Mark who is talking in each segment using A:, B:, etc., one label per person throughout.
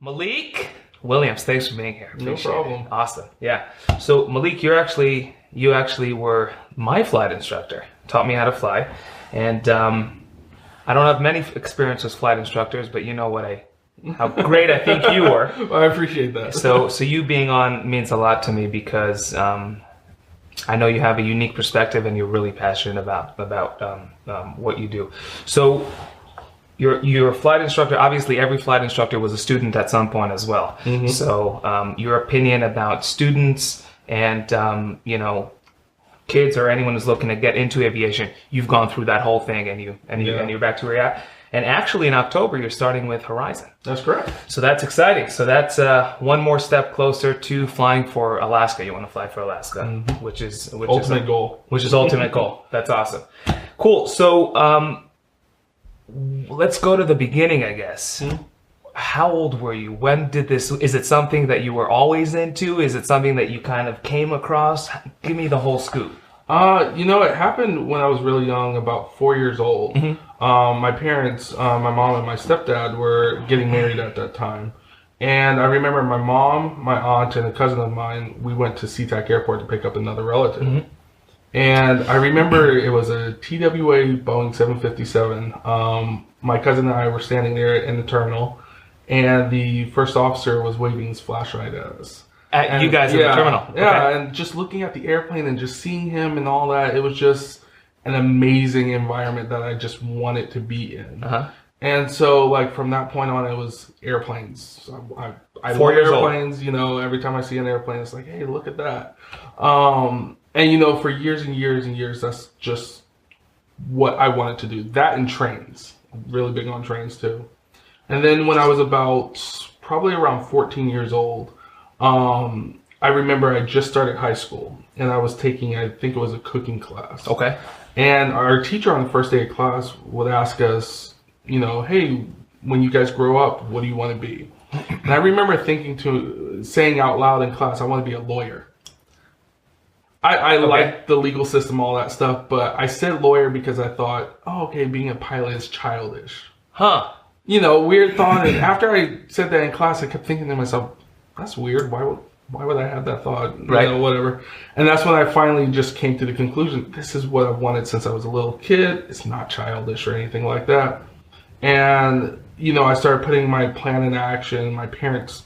A: Malik Williams, thanks for being here.
B: No problem.
A: It. Awesome. Yeah. So Malik, you actually were my flight instructor. Taught me how to fly, and I don't have many experience with flight instructors, but you know how great I think you were.
B: Well, I appreciate that.
A: So you being on means a lot to me because I know you have a unique perspective and you're really passionate about what you do. So you're a flight instructor. Obviously, every flight instructor was a student at some point as well. Mm-hmm. So your opinion about students and kids or anyone who's looking to get into aviation, you've gone through that whole thing and you're back to where you're at. And actually, in October, you're starting with Horizon.
B: That's correct.
A: So that's exciting. So that's one more step closer to flying for Alaska. You want to fly for Alaska, mm-hmm. which is
B: ultimate goal.
A: Which is ultimate goal. That's awesome. Cool. So let's go to the beginning, I guess. Mm-hmm. How old were you? When did this? Is it something that you were always into? Is it something that you kind of came across? Give me the whole scoop.
B: It happened when I was really young, about 4 years old. Mm-hmm. My parents, my mom and my stepdad were getting married at that time. And I remember my mom, my aunt, and a cousin of mine, we went to SeaTac Airport to pick up another relative. Mm-hmm. And I remember it was a TWA Boeing 757. My cousin and I were standing there in the terminal, and the first officer was waving his flashlight at us.
A: You guys at the terminal. Okay.
B: Yeah, and just looking at the airplane and just seeing him and all that, it was just an amazing environment that I just wanted to be in. Uh-huh. And so, from that point on, it was airplanes. I love airplanes. Every time I see an airplane, it's like, hey, look at that. And, for years and years and years, that's just what I wanted to do. That and trains. I'm really big on trains, too. And then when I was probably around 14 years old, I remember I just started high school and I was taking, I think it was a cooking class.
A: Okay.
B: And our teacher on the first day of class would ask us, hey, when you guys grow up, what do you want to be? And I remember saying out loud in class, I want to be a lawyer. I liked the legal system, all that stuff, but I said lawyer because I thought, being a pilot is childish.
A: Huh.
B: Weird thought. And after I said that in class, I kept thinking to myself, that's weird. Why would I have that thought?
A: Right.
B: Whatever. And that's when I finally just came to the conclusion, this is what I've wanted since I was a little kid. It's not childish or anything like that. And, I started putting my plan in action. My parents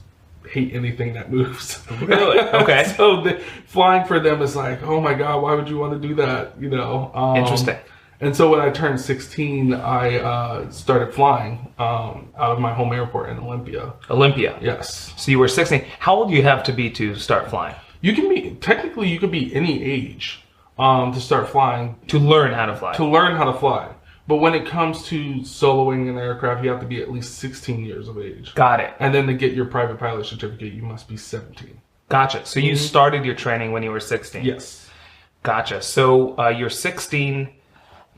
B: hate anything that moves.
A: Really? Okay.
B: So flying for them is like, oh my God, why would you want to do that?
A: Interesting.
B: And so when I turned 16, I started flying out of my home airport in Olympia.
A: Olympia?
B: Yes.
A: So you were 16. How old do you have to be to start flying?
B: You could be any age to start flying.
A: To learn how to fly.
B: To learn how to fly. But when it comes to soloing an aircraft, you have to be at least 16 years of age.
A: Got it.
B: And then to get your private pilot certificate, you must be 17.
A: Gotcha. So you started your training when you were 16?
B: Yes.
A: Gotcha. So you're 16...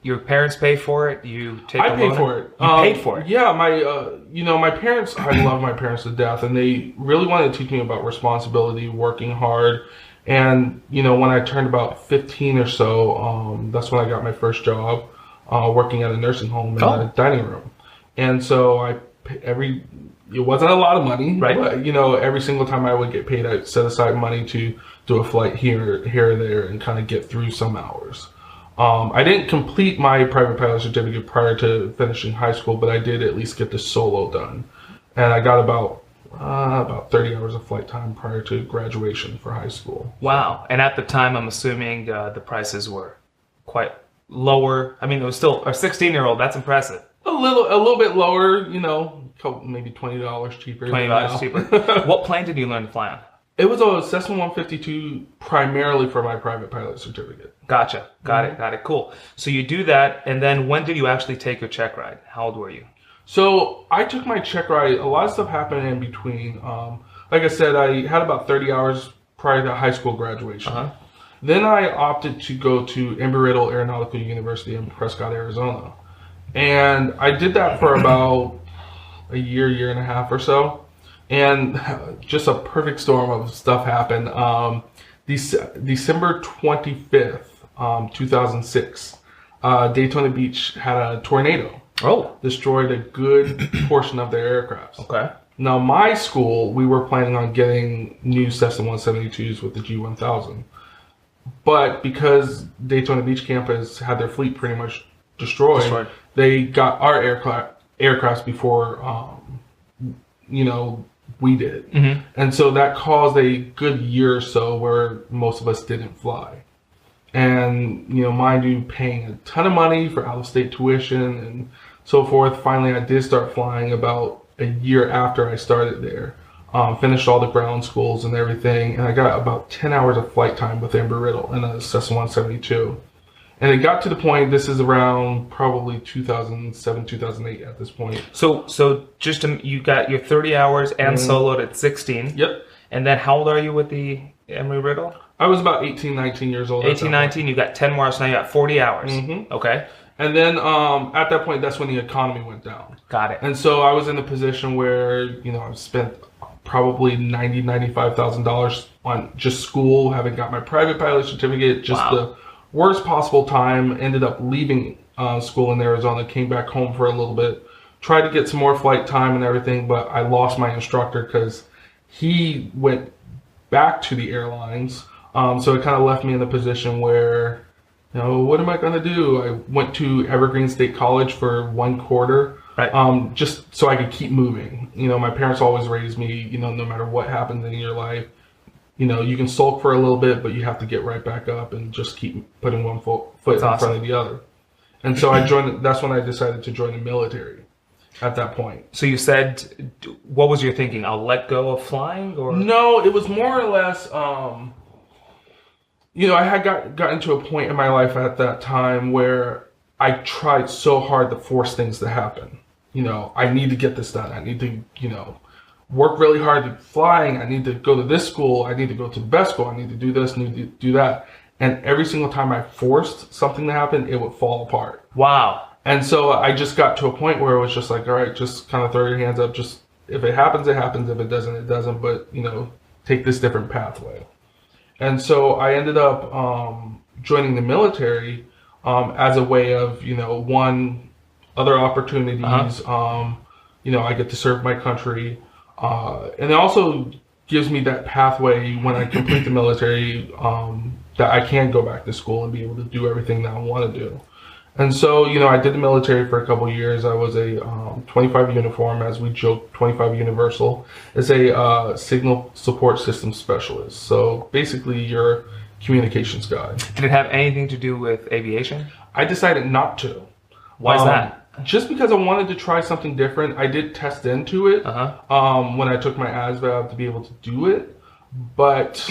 A: Your parents pay for it? You take a loan?
B: I paid for it.
A: You paid for it?
B: Yeah, my parents, I love my parents to death, and they really wanted to teach me about responsibility, working hard. And, when I turned about 15 or so, that's when I got my first job, working at a nursing home in a dining room. And so it wasn't a lot of money,
A: right?
B: But, every single time I would get paid, I'd set aside money to do a flight here or there and kind of get through some hours. I didn't complete my private pilot certificate prior to finishing high school, but I did at least get the solo done. And I got about 30 hours of flight time prior to graduation for high school.
A: Wow. And at the time, I'm assuming the prices were quite lower. I mean, it was still a 16-year-old. That's impressive.
B: A little bit lower, maybe $20 cheaper.
A: $20 cheaper. What plane did you learn to fly on?
B: It was a Cessna 152 primarily for my private pilot certificate.
A: Gotcha. Got it. Cool. So you do that, and then when did you actually take your check ride? How old were you?
B: So I took my check ride. A lot of stuff happened in between. Like I said, I had about 30 hours prior to high school graduation. Uh-huh. Then I opted to go to Embry-Riddle Aeronautical University in Prescott, Arizona. And I did that for about a year and a half or so. And just a perfect storm of stuff happened. December 25th, 2006, Daytona Beach had a tornado.
A: Oh.
B: Destroyed a good portion of their aircraft.
A: Okay.
B: Now, my school, we were planning on getting new Cessna 172s with the G1000. But because Daytona Beach campus had their fleet pretty much destroyed. They got our aircrafts before, we did. Mm-hmm. And so that caused a good year or so where most of us didn't fly. And, mind you, paying a ton of money for out-of-state tuition and so forth. Finally, I did start flying about a year after I started there. Finished all the ground schools and everything, and I got about 10 hours of flight time with Embry-Riddle in a Cessna 172. And it got to the point, this is around probably 2007, 2008 at this point.
A: So just you got your 30 hours and soloed at 16.
B: Yep.
A: And then how old are you with the Embry-Riddle?
B: I was about 18, 19 years old.
A: 18, 19, you got 10 more hours, now you got 40 hours. Mm-hmm. Okay.
B: And then at that point, that's when the economy went down.
A: Got it.
B: And so I was in a position where, I've spent probably $95,000 on just school, having got my private pilot certificate, just the worst possible time. Ended up leaving school in Arizona, came back home for a little bit, tried to get some more flight time and everything, but I lost my instructor because he went back to the airlines. So it kind of left me in a position where, what am I going to do? I went to Evergreen State College for 1 quarter. Right. Just so I could keep moving. My parents always raised me, no matter what happens in your life, you can sulk for a little bit, but you have to get right back up and just keep putting one foot in front of the other. And so that's when I decided to join the military at that point.
A: So you said, what was your thinking? I'll let go of flying? Or
B: no, it was more or less, I had gotten to a point in my life at that time where I tried so hard to force things to happen. I need to get this done. I need to, work really hard at flying. I need to go to this school. I need to go to the best school. I need to do this, need to do that. And every single time I forced something to happen, it would fall apart.
A: Wow.
B: And so I just got to a point where it was just like, all right, just kind of throw your hands up. Just if it happens, it happens. If it doesn't, it doesn't. But, take this different pathway. And so I ended up joining the military as a way of, other opportunities. I get to serve my country. And it also gives me that pathway when I complete the military that I can go back to school and be able to do everything that I want to do. And so, I did the military for a couple of years. I was a 25 uniform, as we joke, 25 universal. It's a signal support system specialist. So basically, your communications guy.
A: Did it have anything to do with aviation?
B: I decided not to.
A: Why is that?
B: Just because I wanted to try something different. I did test into it when I took my ASVAB to be able to do it. But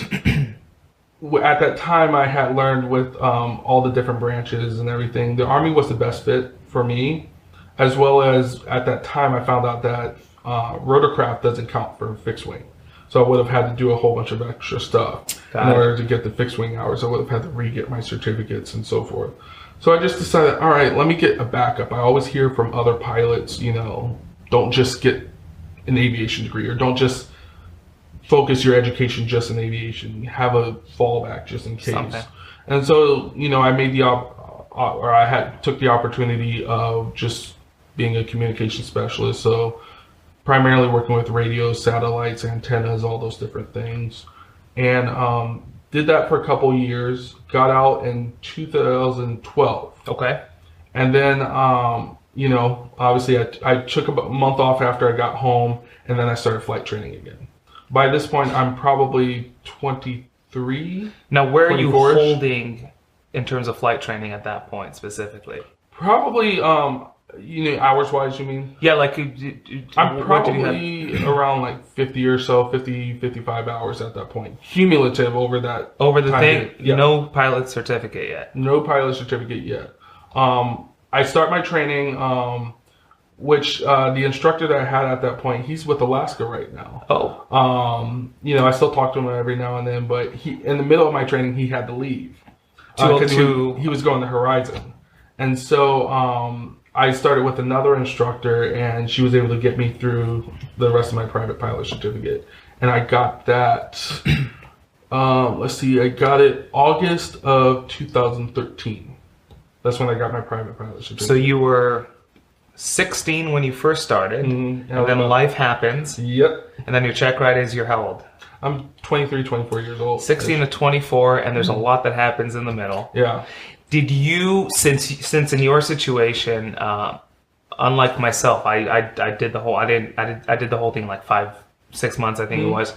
B: at that time, I had learned with all the different branches and everything, the Army was the best fit for me. As well as at that time, I found out that rotorcraft doesn't count for fixed wing. So I would have had to do a whole bunch of extra stuff in order to get the fixed wing hours. I would have had to re-get my certificates and so forth. So I just decided, all right, let me get a backup. I always hear from other pilots, don't just get an aviation degree or don't just focus your education just in aviation. Have a fallback just in case. Something. And so, I made took the opportunity of just being a communication specialist. So primarily working with radios, satellites, antennas, all those different things. And did that for a couple years, got out in 2012.
A: Okay.
B: And then, obviously I took a month off after I got home, and then I started flight training again. By this point, I'm probably 23.
A: Now, where are you holding in terms of flight training at that point specifically?
B: Probably, hours-wise, you mean?
A: Yeah, like...
B: I'm probably around like 50 or so, 50, 55 hours at that point. Cumulative over that
A: Over the
B: time
A: thing?
B: period. Yeah.
A: No pilot certificate yet?
B: No pilot certificate yet. I start my training, which the instructor that I had at that point, he's with Alaska right now.
A: Oh.
B: I still talk to him every now and then, but in the middle of my training, he had to leave. Because he was going to Horizon. And so... I started with another instructor, and she was able to get me through the rest of my private pilot certificate. And I got that, I got it August of 2013. That's when I got my private pilot certificate.
A: So you were 16 when you first started, and
B: Yeah,
A: then life happens,
B: Yep.
A: and then your check ride is you're how old?
B: I'm 23, 24 years old.
A: 16 to 24, and there's a lot that happens in the middle.
B: Yeah.
A: Did you, since in your situation, unlike myself, I did the whole I did the whole thing like 5-6 months I think it was,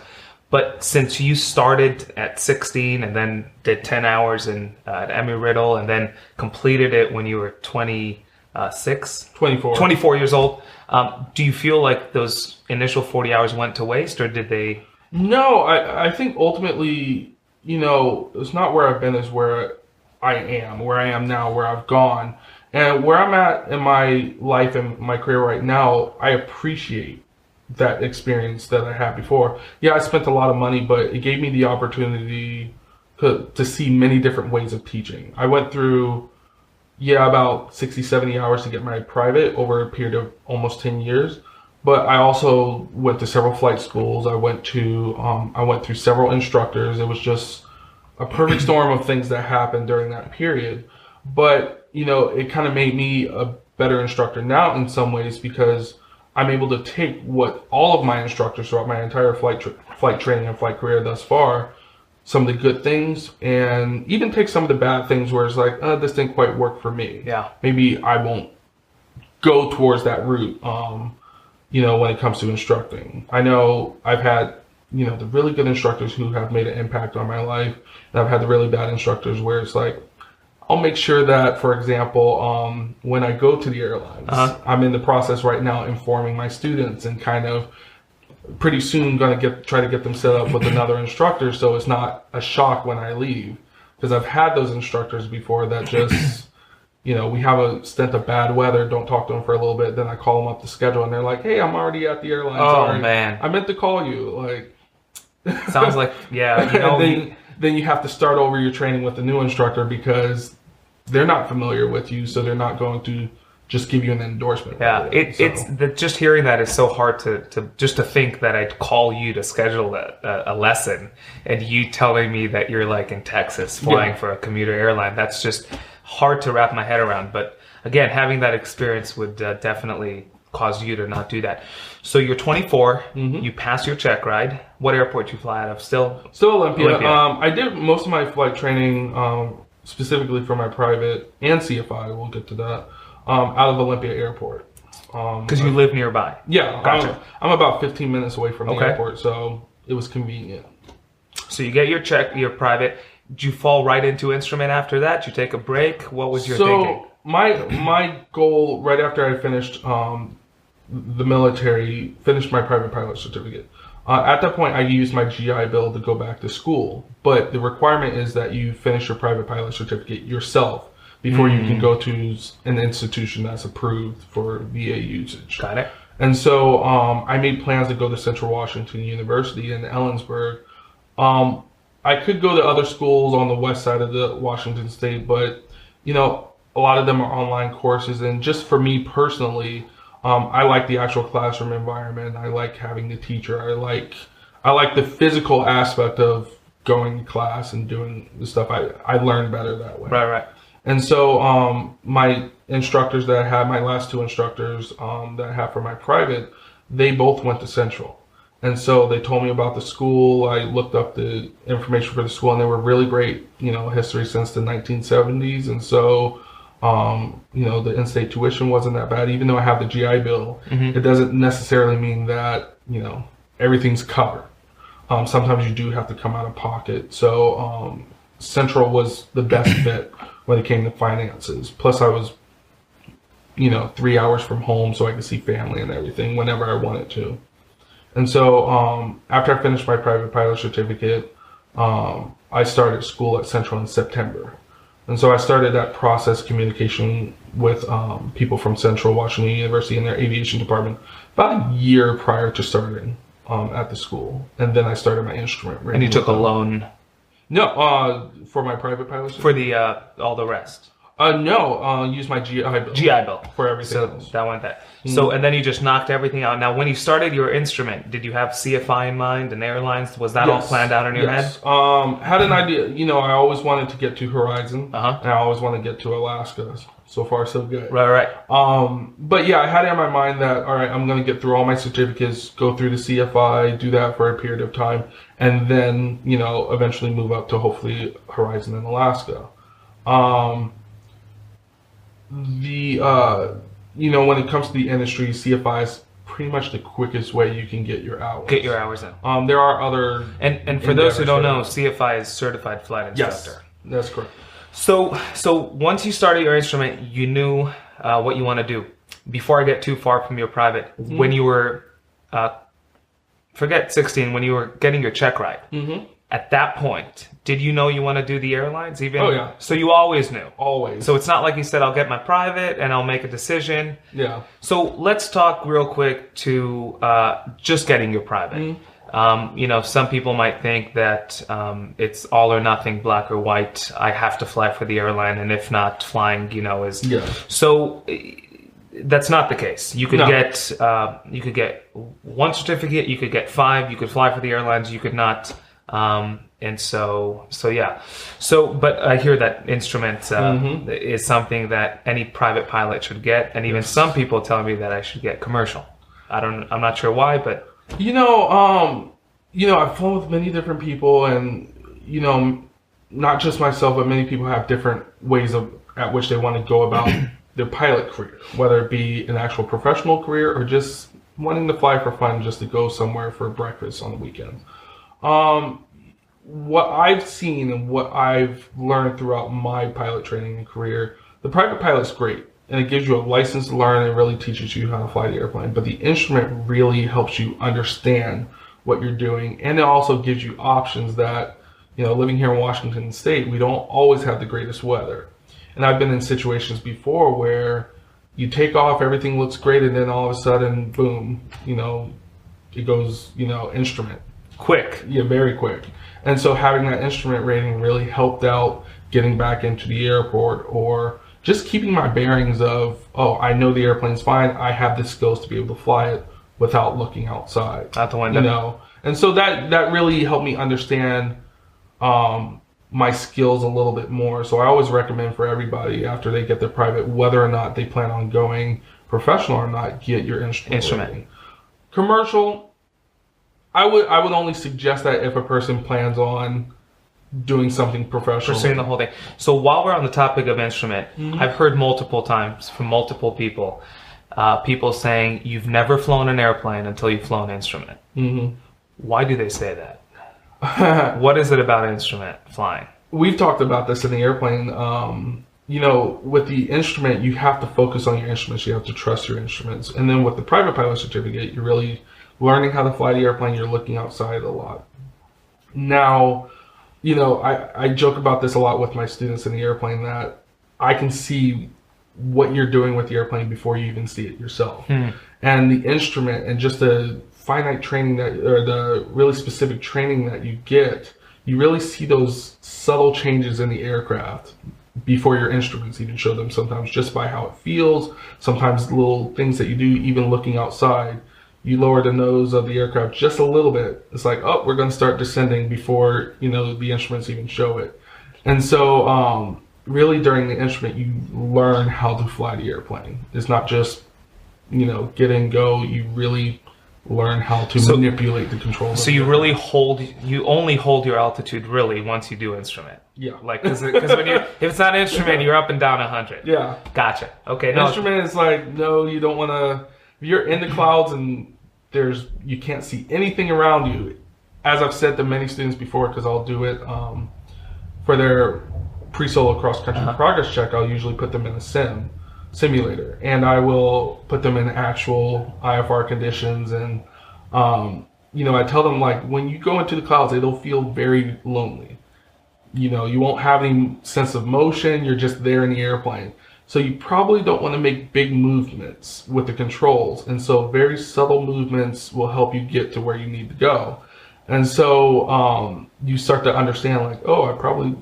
A: but since you started at 16 and then did 10 hours at Embry-Riddle and then completed it when you were 24 years old, do you feel like those initial 40 hours went to waste, or did they?
B: No, I think ultimately, it's not where I've been, is where I am now, where I've gone. And where I'm at in my life and my career right now, I appreciate that experience that I had before. Yeah, I spent a lot of money, but it gave me the opportunity to see many different ways of teaching. I went through, about 60, 70 hours to get my private over a period of almost 10 years. But I also went to several flight schools. I went through several instructors. It was just a perfect storm of things that happened during that period. But, it kind of made me a better instructor now in some ways, because I'm able to take what all of my instructors throughout my entire flight training and flight career thus far, some of the good things, and even take some of the bad things where it's like, this didn't quite work for me.
A: Yeah.
B: Maybe I won't go towards that route, when it comes to instructing. I know I've had, the really good instructors who have made an impact on my life, and I've had the really bad instructors where it's like, I'll make sure that, for example, when I go to the airlines, I'm in the process right now informing my students, and kind of pretty soon going to try to get them set up with another instructor, so it's not a shock when I leave. Because I've had those instructors before that just, we have a stint of bad weather, don't talk to them for a little bit, then I call them up to schedule, and they're like, hey, I'm already at the airline.
A: Oh,
B: Sorry.
A: man.
B: I meant to call you. Like,
A: sounds like, yeah.
B: Then you have to start over your training with a new instructor, because they're not familiar with you, so they're not going to just give you an endorsement.
A: Yeah, just hearing that is so hard to think that I'd call you to schedule a lesson, and you telling me that you're like in Texas flying for a commuter airline. That's just hard to wrap my head around. But again, having that experience would definitely cause you to not do that. So you're 24, you passed your check ride. What airport you fly out of? Still
B: Olympia. I did most of my flight training, specifically for my private and CFI, we'll get to that, out of Olympia Airport.
A: Because you live nearby.
B: Yeah,
A: gotcha.
B: I'm about 15 minutes away from the airport, so it was convenient.
A: So you get your private. Did you fall right into instrument after that? Did you take a break? What was your thinking?
B: My goal right after I finished the military, finished my private pilot certificate. At that point, I used my GI Bill to go back to school, but the requirement is that you finish your private pilot certificate yourself before you can go to an institution that's approved for VA usage.
A: Got it.
B: And so I made plans to go to Central Washington University in Ellensburg. I could go to other schools on the west side of the Washington state, but a lot of them are online courses, and just for me personally, I like the actual classroom environment. I like having the teacher. I like the physical aspect of going to class and doing the stuff. I learn better that way.
A: Right.
B: And so my instructors that I had, my last two instructors that I have for my private, they both went to Central. And so they told me about the school. I looked up the information for the school, and they were really great, history since the 1970s. And so the in-state tuition wasn't that bad. Even though I have the GI Bill, it doesn't necessarily mean that, everything's covered. Sometimes you do have to come out of pocket. So Central was the best fit when it came to finances. Plus I was, 3 hours from home, so I could see family and everything whenever I wanted to. And so after I finished my private pilot certificate, I started school at Central in September. And so I started that process communication with people from Central Washington University in their aviation department about a year prior to starting at the school. And then I started my instrument.
A: And you took a loan?
B: No, for my private pilot certificate.
A: For the all the rest?
B: No, use my GI Bill.
A: GI Bill.
B: For everything else.
A: That went that. So, and then you just knocked everything out. Now, when you started your instrument, did you have CFI in mind and airlines? Was that all planned out in your head?
B: Had an idea. I always wanted to get to Horizon. And I always wanted to get to Alaska. So far, so good.
A: Right.
B: But yeah, I had it in my mind that, all right, I'm going to get through all my certificates, go through the CFI, do that for a period of time, and then, you know, eventually move up to hopefully Horizon in Alaska. You know, when it comes to the industry, CFI is pretty much the quickest way you can get your hours.
A: Get your hours in.
B: There are other...
A: And for those who don't know, CFI is Certified Flight Instructor.
B: Yes, that's correct.
A: So once you started your instrument, you knew what you want to do. Before I get too far from your private, when you were, forget 16, when you were getting your check ride, at that point, did you know you want to do the airlines? Even?
B: Oh, yeah.
A: So you always knew?
B: Always.
A: So it's not like you said, I'll get my private and I'll make a decision.
B: Yeah.
A: So let's talk real quick to just getting your private. You know, some people might think that it's all or nothing, black or white. I have to fly for the airline, and if not, flying, you know, is... Yeah. So that's not the case. You could get one certificate, you could get 5, you could fly for the airlines, you could not. And so yeah. So, but I hear that instrument is something that any private pilot should get, and even some people tell me that I should get commercial. I'm not sure why, but...
B: You know, I've flown with many different people, and, you know, not just myself, but many people have different ways at which they want to go about their pilot career, whether it be an actual professional career or just wanting to fly for fun, just to go somewhere for breakfast on the weekends. What I've seen and what I've learned throughout my pilot training and career, the private pilot's great. And it gives you a license to learn and really teaches you how to fly the airplane. But the instrument really helps you understand what you're doing. And it also gives you options that, you know, living here in Washington State, we don't always have the greatest weather. And I've been in situations before where you take off, everything looks great, and then all of a sudden, boom, you know, it goes, you know, instrument.
A: Quick.
B: Yeah, very quick. And so having that instrument rating really helped out getting back into the airport, or just keeping my bearings of, oh, I know the airplane's fine. I have the skills to be able to fly it without looking outside.
A: Out the window.
B: You know, and so that really helped me understand my skills a little bit more. So I always recommend for everybody after they get their private, whether or not they plan on going professional or not, get your instrument rating. Commercial, I would only suggest that if a person plans on doing something professional.
A: Pursuing the whole thing. So while we're on the topic of instrument, I've heard multiple times from multiple people, people saying you've never flown an airplane until you've flown instrument. Why do they say that? What is it about instrument flying?
B: We've talked about this in the airplane. You know, with the instrument, you have to focus on your instruments. You have to trust your instruments. And then with the private pilot certificate, you're really learning how to fly the airplane. You're looking outside a lot. Now, you know, I joke about this a lot with my students in the airplane, that I can see what you're doing with the airplane before you even see it yourself. And the instrument and just the finite training that, or the really specific training that you get, you really see those subtle changes in the aircraft before your instruments even show them, sometimes just by how it feels, sometimes little things that you do, even looking outside. You lower the nose of the aircraft just a little bit. It's like, oh, we're going to start descending before, you know, the instruments even show it. And so really during the instrument, you learn how to fly the airplane. It's not just, you know, get and go. You really learn how to manipulate the controls.
A: So you really you only hold your altitude really once you do instrument.
B: Yeah.
A: Like, because when if it's not instrument, you're up and down 100.
B: Yeah.
A: Gotcha. Okay.
B: Instrument is like, no, you don't want to, if you're in the clouds and you can't see anything around you. As I've said to many students before, because I'll do it for their pre-solo cross-country progress check, I'll usually put them in a simulator, and I will put them in actual IFR conditions, and you know, I tell them, like, when you go into the clouds, it'll feel very lonely. You know, you won't have any sense of motion. You're just there in the airplane. So you probably don't want to make big movements with the controls. And so very subtle movements will help you get to where you need to go. And so you start to understand, like, oh, I probably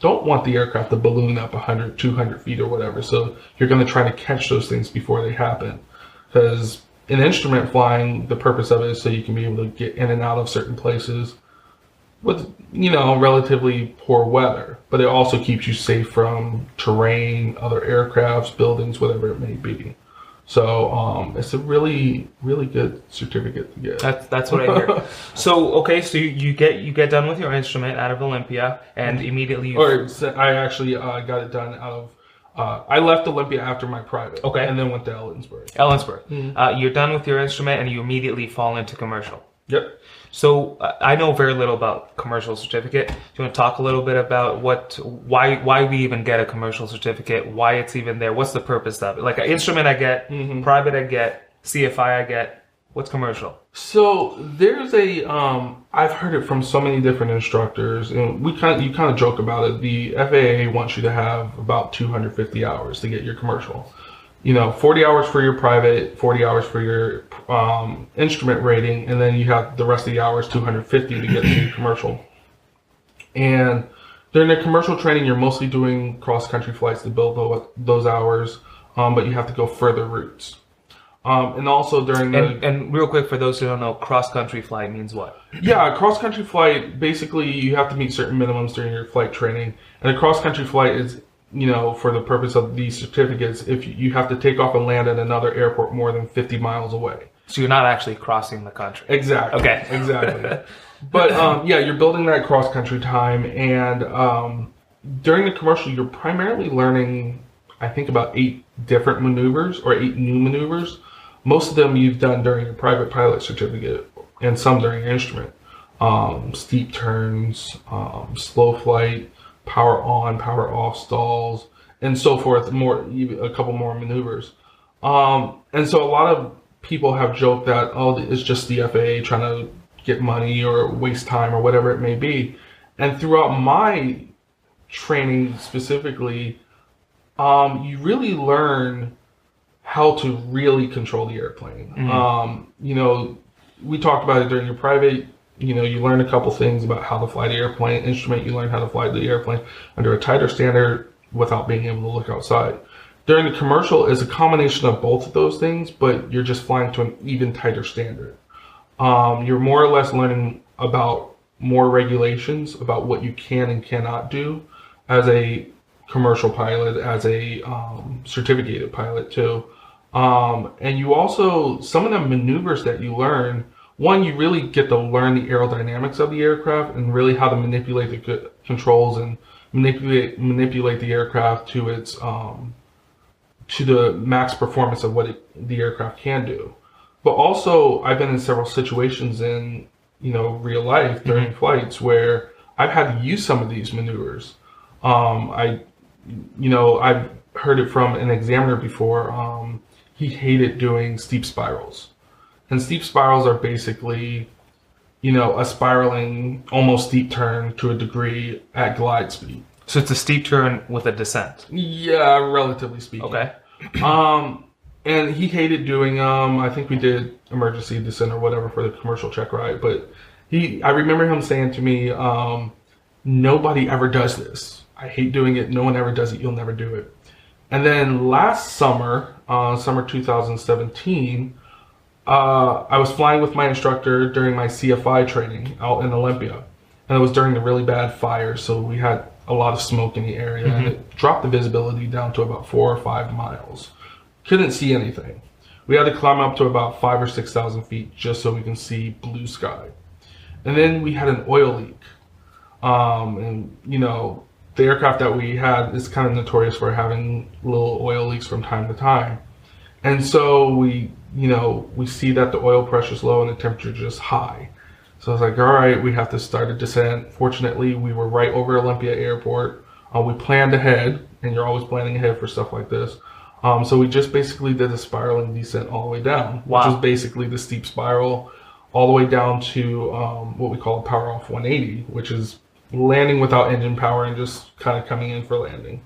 B: don't want the aircraft to balloon up 100, 200 feet or whatever. So you're going to try to catch those things before they happen. Because in instrument flying, the purpose of it is so you can be able to get in and out of certain places with, you know, relatively poor weather, but it also keeps you safe from terrain, other aircrafts, buildings, whatever it may be. So it's a really, really good certificate to get.
A: That's what I hear. So okay, so you get done with your instrument out of Olympia, and immediately
B: I actually got it done out of. I left Olympia after my private,
A: okay,
B: and then went to Ellensburg.
A: You're done with your instrument, and you immediately fall into commercial.
B: Yep.
A: So I know very little about commercial certificate. Do you want to talk a little bit about why we even get a commercial certificate, why it's even there, what's the purpose of it? Like an instrument I get, private I get, CFI I get. What's commercial?
B: So there's I've heard it from so many different instructors, and you kind of joke about it. The FAA wants you to have about 250 hours to get your commercial. You know, 40 hours for your private, 40 hours for your instrument rating, and then you have the rest of the hours, 250 to get to your commercial. And during the commercial training, you're mostly doing cross-country flights to build those hours, but you have to go further routes. And also during the...
A: And real quick, for those who don't know, cross-country flight means what?
B: Yeah, a cross-country flight, basically you have to meet certain minimums during your flight training. And a cross-country flight is, you know, for the purpose of these certificates, if you have to take off and land at another airport more than 50 miles away.
A: So you're not actually crossing the country.
B: Exactly.
A: Okay.
B: Exactly. But yeah, you're building that cross-country time, and during the commercial, you're primarily learning, I think, about 8 different maneuvers or 8 new maneuvers. Most of them you've done during your private pilot certificate, and some during your instrument. Steep turns, slow flight, power on, power off stalls, and so forth. A couple more maneuvers. And so a lot of people have joked that, oh, it's just the FAA trying to get money or waste time or whatever it may be. And throughout my training specifically, you really learn how to really control the airplane. You know, we talked about it during your private. You know, you learn a couple things about how to fly the airplane. Instrument, you learn how to fly the airplane under a tighter standard without being able to look outside. During the commercial is a combination of both of those things, but you're just flying to an even tighter standard. You're more or less learning about more regulations about what you can and cannot do as a commercial pilot, as a certificated pilot too. And you also, some of the maneuvers that you learn, one, you really get to learn the aerodynamics of the aircraft and really how to manipulate the controls and manipulate the aircraft to its to the max performance of what the aircraft can do. But also, I've been in several situations in, you know, real life during flights where I've had to use some of these maneuvers. I've heard it from an examiner before. He hated doing steep spirals. And steep spirals are basically, you know, a spiraling, almost steep turn to a degree at glide speed.
A: So it's a steep turn with a descent.
B: Yeah, relatively speaking.
A: Okay.
B: And he hated doing I think we did emergency descent or whatever for the commercial check ride, but I remember him saying to me, nobody ever does this. I hate doing it. No one ever does it. You'll never do it. And then last summer, summer 2017, I was flying with my instructor during my CFI training out in Olympia. And it was during the really bad fire, so we had a lot of smoke in the area, and it dropped the visibility down to about 4 or 5 miles. Couldn't see anything. We had to climb up to about 5,000 or 6,000 feet just so we can see blue sky. And then we had an oil leak. And, you know, the aircraft that we had is kind of notorious for having little oil leaks from time to time. And so we see that the oil pressure is low and the temperature just high. So I was like, all right, we have to start a descent. Fortunately, we were right over Olympia Airport. We planned ahead, and you're always planning ahead for stuff like this. So we just basically did a spiraling descent all the way down, which is basically the steep spiral all the way down to what we call a power off 180, which is landing without engine power and just kind of coming in for landing.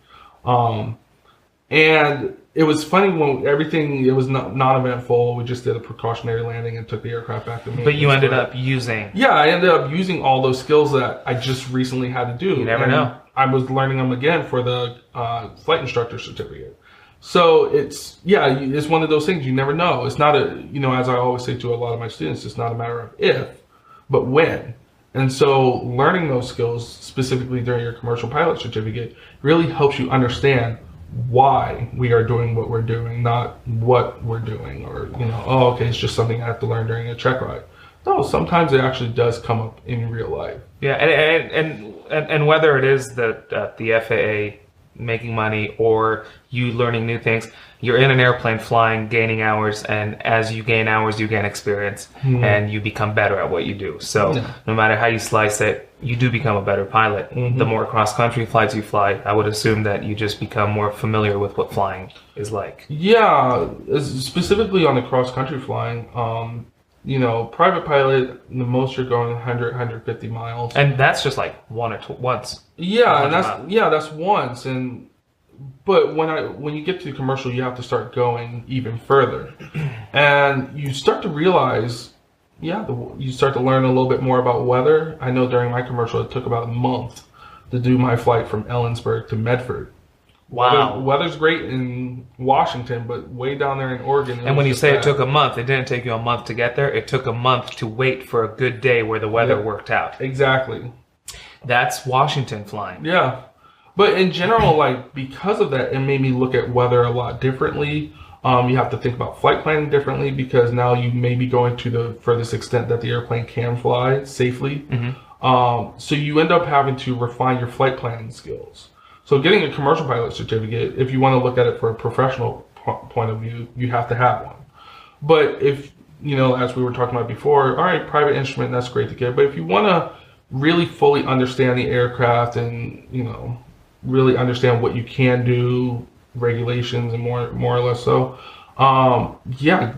B: And it was funny when it was not eventful. We just did a precautionary landing and took the aircraft back to maintenance.
A: But you ended up using...
B: Yeah, I ended up using all those skills that I just recently had to do.
A: You never know.
B: I was learning them again for the flight instructor certificate. So it's one of those things you never know. It's not as I always say to a lot of my students, it's not a matter of if, but when. And so learning those skills specifically during your commercial pilot certificate really helps you understand why we are doing what we're doing, not what we're doing, or, oh, okay, it's just something I have to learn during a check ride. No, sometimes it actually does come up in real life.
A: Yeah, and whether it is the FAA making money or you learning new things, you're in an airplane flying, gaining hours, and as you gain hours, you gain experience, and you become better at what you do. So no matter how you slice it, you do become a better pilot. The more cross-country flights you fly, I would assume that you just become more familiar with what flying is like.
B: Yeah, specifically on the cross-country flying, private pilot, the most you're going 100, 150 miles.
A: And that's just like once.
B: Yeah, and that's once. But when you get to the commercial, you have to start going even further. And you start to realize, you start to learn a little bit more about weather. I know during my commercial, it took about a month to do my flight from Ellensburg to Medford.
A: Wow.
B: Weather's great in Washington, but way down there in Oregon.
A: And when you say it took a month, it didn't take you a month to get there. It took a month to wait for a good day where the weather worked out.
B: Exactly.
A: That's Washington flying.
B: Yeah. But in general, because of that, it made me look at weather a lot differently. You have to think about flight planning differently because now you may be going to the furthest extent that the airplane can fly safely. So you end up having to refine your flight planning skills. So getting a commercial pilot certificate, if you want to look at it for a professional point of view, you have to have one. But if, as we were talking about before, all right, private instrument, that's great to get. But if you want to really fully understand the aircraft and, really understand what you can do, regulations and more or less so,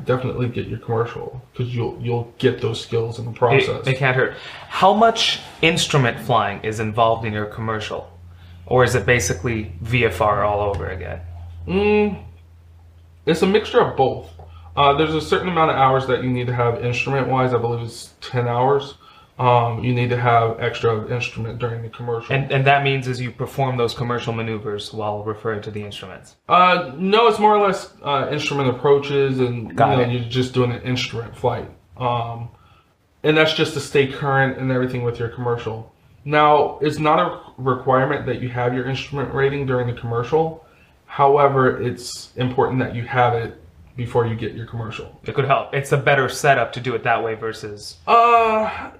B: definitely get your commercial because you'll get those skills in the process.
A: It can't hurt. How much instrument flying is involved in your commercial? Or is it basically VFR all over again?
B: It's a mixture of both. There's a certain amount of hours that you need to have instrument-wise. I believe it's 10 hours. You need to have extra instrument during the commercial.
A: And that means as you perform those commercial maneuvers while referring to the instruments?
B: No, it's more or less instrument approaches and you're just doing an instrument flight. And that's just to stay current and everything with your commercial. Now, it's not a requirement that you have your instrument rating during the commercial. However, it's important that you have it before you get your commercial.
A: It could help. It's a better setup to do it that way versus...
B: A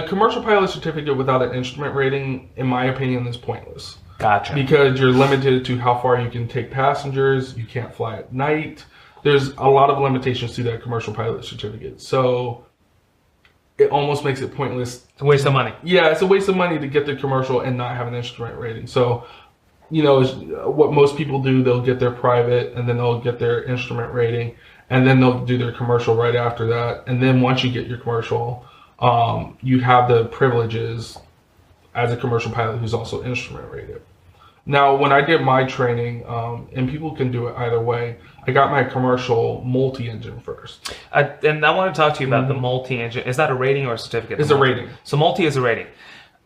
B: commercial pilot certificate without an instrument rating, in my opinion, is pointless.
A: Gotcha.
B: Because you're limited to how far you can take passengers. You can't fly at night. There's a lot of limitations to that commercial pilot certificate. So it almost makes it pointless.
A: It's a waste of money.
B: Yeah, it's a waste of money to get the commercial and not have an instrument rating. So, what most people do, they'll get their private and then they'll get their instrument rating and then they'll do their commercial right after that. And then once you get your commercial, you have the privileges as a commercial pilot who's also instrument rated. Now, when I did my training, and people can do it either way, I got my commercial multi-engine first.
A: And I want to talk to you about the multi-engine. Is that a rating or a certificate?
B: It's a rating.
A: So multi is a rating.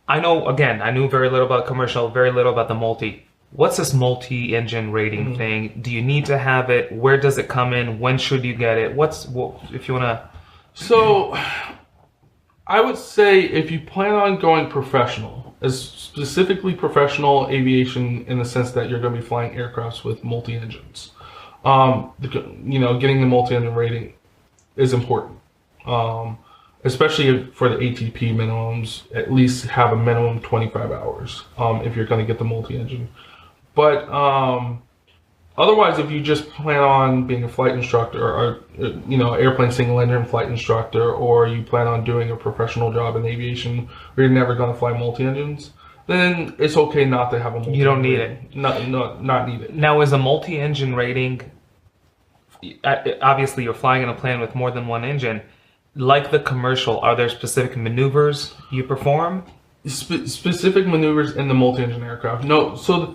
A: I knew very little about commercial, very little about the multi. What's this multi-engine rating thing? Do you need to have it? Where does it come in? When should you get it? If you want to...
B: So, I would say if you plan on going professional, as specifically professional aviation in the sense that you're going to be flying aircrafts with multi-engines, getting the multi-engine rating is important. Especially for the ATP minimums, at least have a minimum 25 hours if you're going to get the multi-engine. But otherwise, if you just plan on being a flight instructor or, airplane single engine flight instructor, or you plan on doing a professional job in aviation where you're never going to fly multi-engines, then it's okay not to have a multi-engine.
A: You don't need
B: rating. Not need it.
A: Now, is a multi-engine rating, obviously you're flying in a plane with more than one engine, like the commercial, are there specific maneuvers you perform?
B: Specific maneuvers in the multi-engine aircraft? No. So the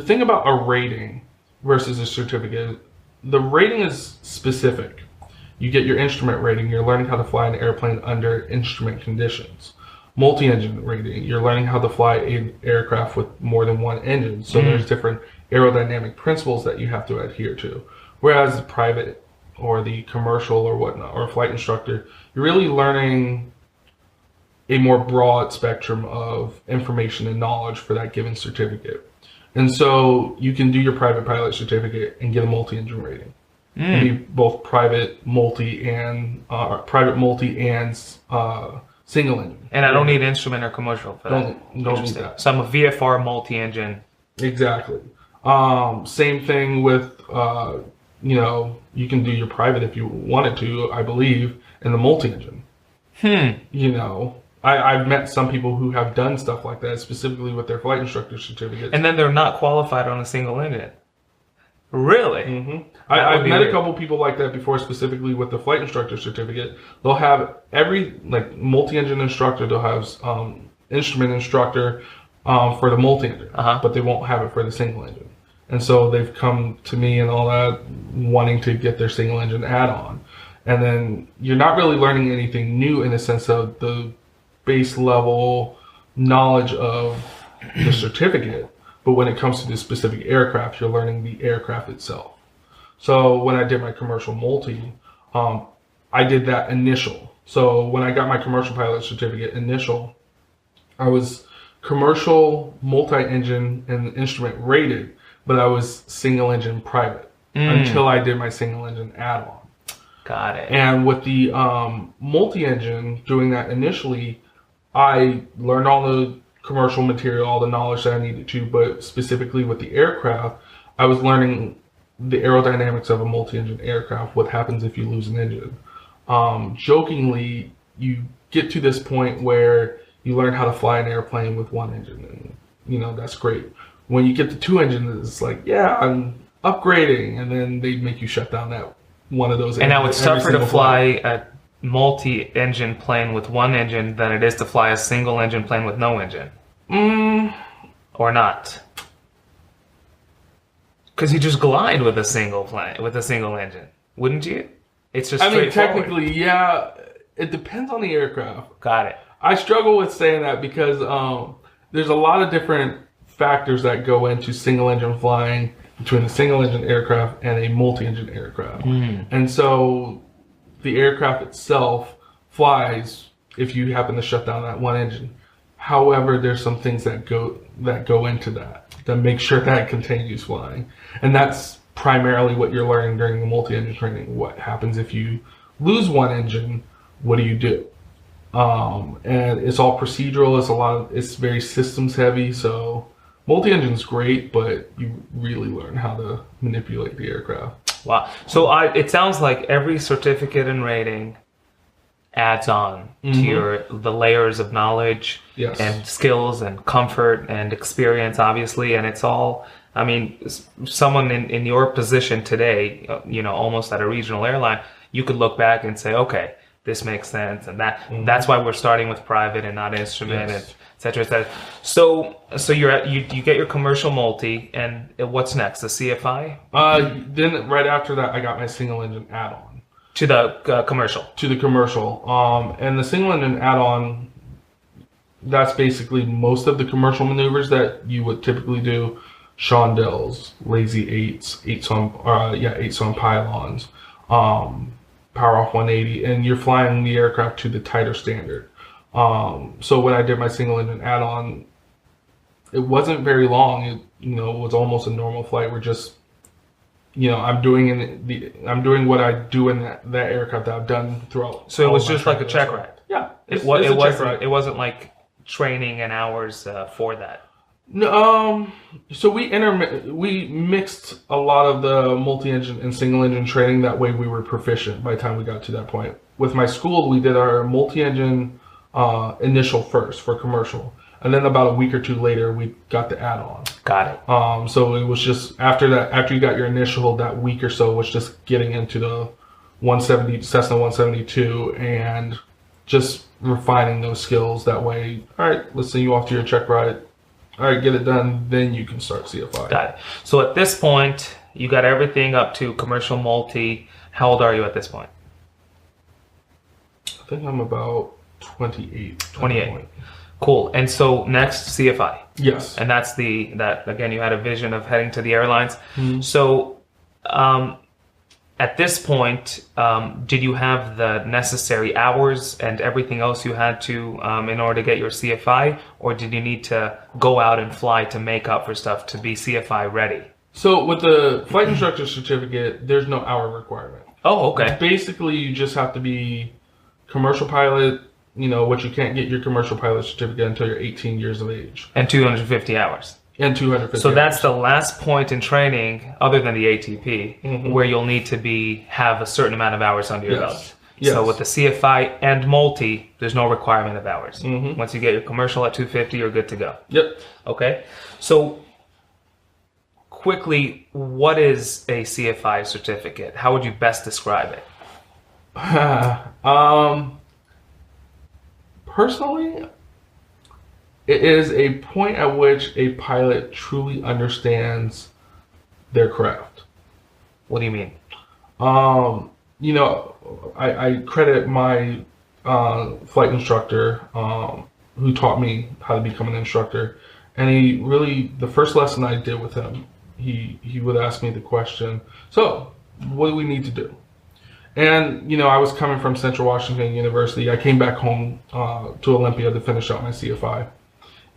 B: thing about a rating versus a certificate, the rating is specific. You get your instrument rating, you're learning how to fly an airplane under instrument conditions. Multi-engine rating, you're learning how to fly an aircraft with more than one engine. So there's different aerodynamic principles that you have to adhere to. Whereas the private or the commercial or whatnot, or a flight instructor, you're really learning a more broad spectrum of information and knowledge for that given certificate. And so you can do your private pilot certificate and get a multi-engine rating. And be both private, multi, and single engine.
A: And I don't need instrument or commercial for that.
B: Don't need that.
A: So I'm a VFR multi-engine.
B: Exactly. Same thing with, you can do your private if you wanted to, I believe, in the multi-engine. I've met some people who have done stuff like that, specifically with their flight instructor certificates.
A: And then they're not qualified on a single engine. Really?
B: Mm-hmm. I've met a couple people like that before, specifically with the flight instructor certificate. They'll have multi-engine instructor, they'll have instrument instructor for the multi-engine, but they won't have it for the single engine. And so they've come to me and all that wanting to get their single engine add-on. And then you're not really learning anything new in the sense of the base level knowledge of the certificate. But when it comes to the specific aircraft, you're learning the aircraft itself. So when I did my commercial multi, I did that initial. So when I got my commercial pilot certificate initial, I was commercial multi-engine and instrument rated, but I was single engine private until I did my single engine add-on.
A: Got it.
B: And with the multi-engine, doing that initially, I learned all the commercial material, all the knowledge that I needed to, but specifically with the aircraft, I was learning the aerodynamics of a multi-engine aircraft, what happens if you lose an engine. Jokingly, you get to this point where you learn how to fly an airplane with one engine, and that's great. When you get to two engines, it's like, yeah, I'm upgrading, and then they make you shut down that one of those.
A: And now it's tougher to fly a multi-engine plane with one engine than it is to fly a single engine plane with no engine. Or not. Because you just glide with a single plane, with a single engine, wouldn't you? It's just
B: technically, yeah. It depends on the aircraft.
A: Got it.
B: I struggle with saying that because there's a lot of different factors that go into single engine flying between a single engine aircraft and a multi-engine aircraft. And so the aircraft itself flies if you happen to shut down that one engine. However, there's some things that go into that make sure that it continues flying. And that's primarily what you're learning during the multi-engine training. What happens if you lose one engine? What do you do? And it's all procedural. It's very systems heavy. So multi-engine's great, but you really learn how to manipulate the aircraft.
A: Wow. So it sounds like every certificate and rating adds on to the layers of knowledge and skills and comfort and experience, obviously. And it's all, I mean, someone in your position today, almost at a regional airline, you could look back and say, okay, this makes sense. And that's why we're starting with private and not instrument, and et cetera, et cetera. So you get your commercial multi, and what's next? The CFI?
B: Then right after that, I got my single engine add-on.
A: To the commercial.
B: To the commercial. And the single engine add-on, that's basically most of the commercial maneuvers that you would typically do. Shondells, lazy eights on pylons, power off 180, and you're flying the aircraft to the tighter standard. So when I did my single engine add-on, it wasn't very long. It was almost a normal flight. We're just, I'm doing what I do in that aircraft that I've done throughout.
A: So it was just like a check ride.
B: Yeah,
A: it wasn't like training and hours for that.
B: No, so we mixed a lot of the multi-engine and single-engine training. That way we were proficient by the time we got to that point. With my school, we did our multi-engine initial first for commercial. And then about a week or two later, we got the add-on.
A: Got it.
B: So it was just after you got your initial, that week or so was just getting into the Cessna 172 and just refining those skills. That way, all right, let's send you off to your check ride. All right, get it done, then you can start CFI.
A: Got it. So at this point, you got everything up to commercial multi. How old are you at this point?
B: I think I'm about 28.
A: 28. Cool. And so next, CFI.
B: Yes.
A: And that's again, you had a vision of heading to the airlines. So at this point, did you have the necessary hours and everything else you had to in order to get your CFI, or did you need to go out and fly to make up for stuff to be CFI ready?
B: So with the flight instructor certificate, there's no hour requirement.
A: Oh, okay.
B: Basically, you just have to be commercial pilot, which you can't get your commercial pilot certificate until you're 18 years of age.
A: And 250 hours.
B: And 250
A: So
B: hours.
A: that's the last point in training, other than the ATP, where you'll need to have a certain amount of hours under your belt.
B: Yes.
A: So with the CFI and multi, there's no requirement of hours. Once you get your commercial at 250, you're good to go.
B: Yep.
A: Okay. So quickly, what is a CFI certificate? How would you best describe it?
B: Personally, it is a point at which a pilot truly understands their craft.
A: What do you mean?
B: I credit my flight instructor who taught me how to become an instructor. And he really, the first lesson I did with him, he would ask me the question, so what do we need to do? And, I was coming from Central Washington University. I came back home to Olympia to finish out my CFI.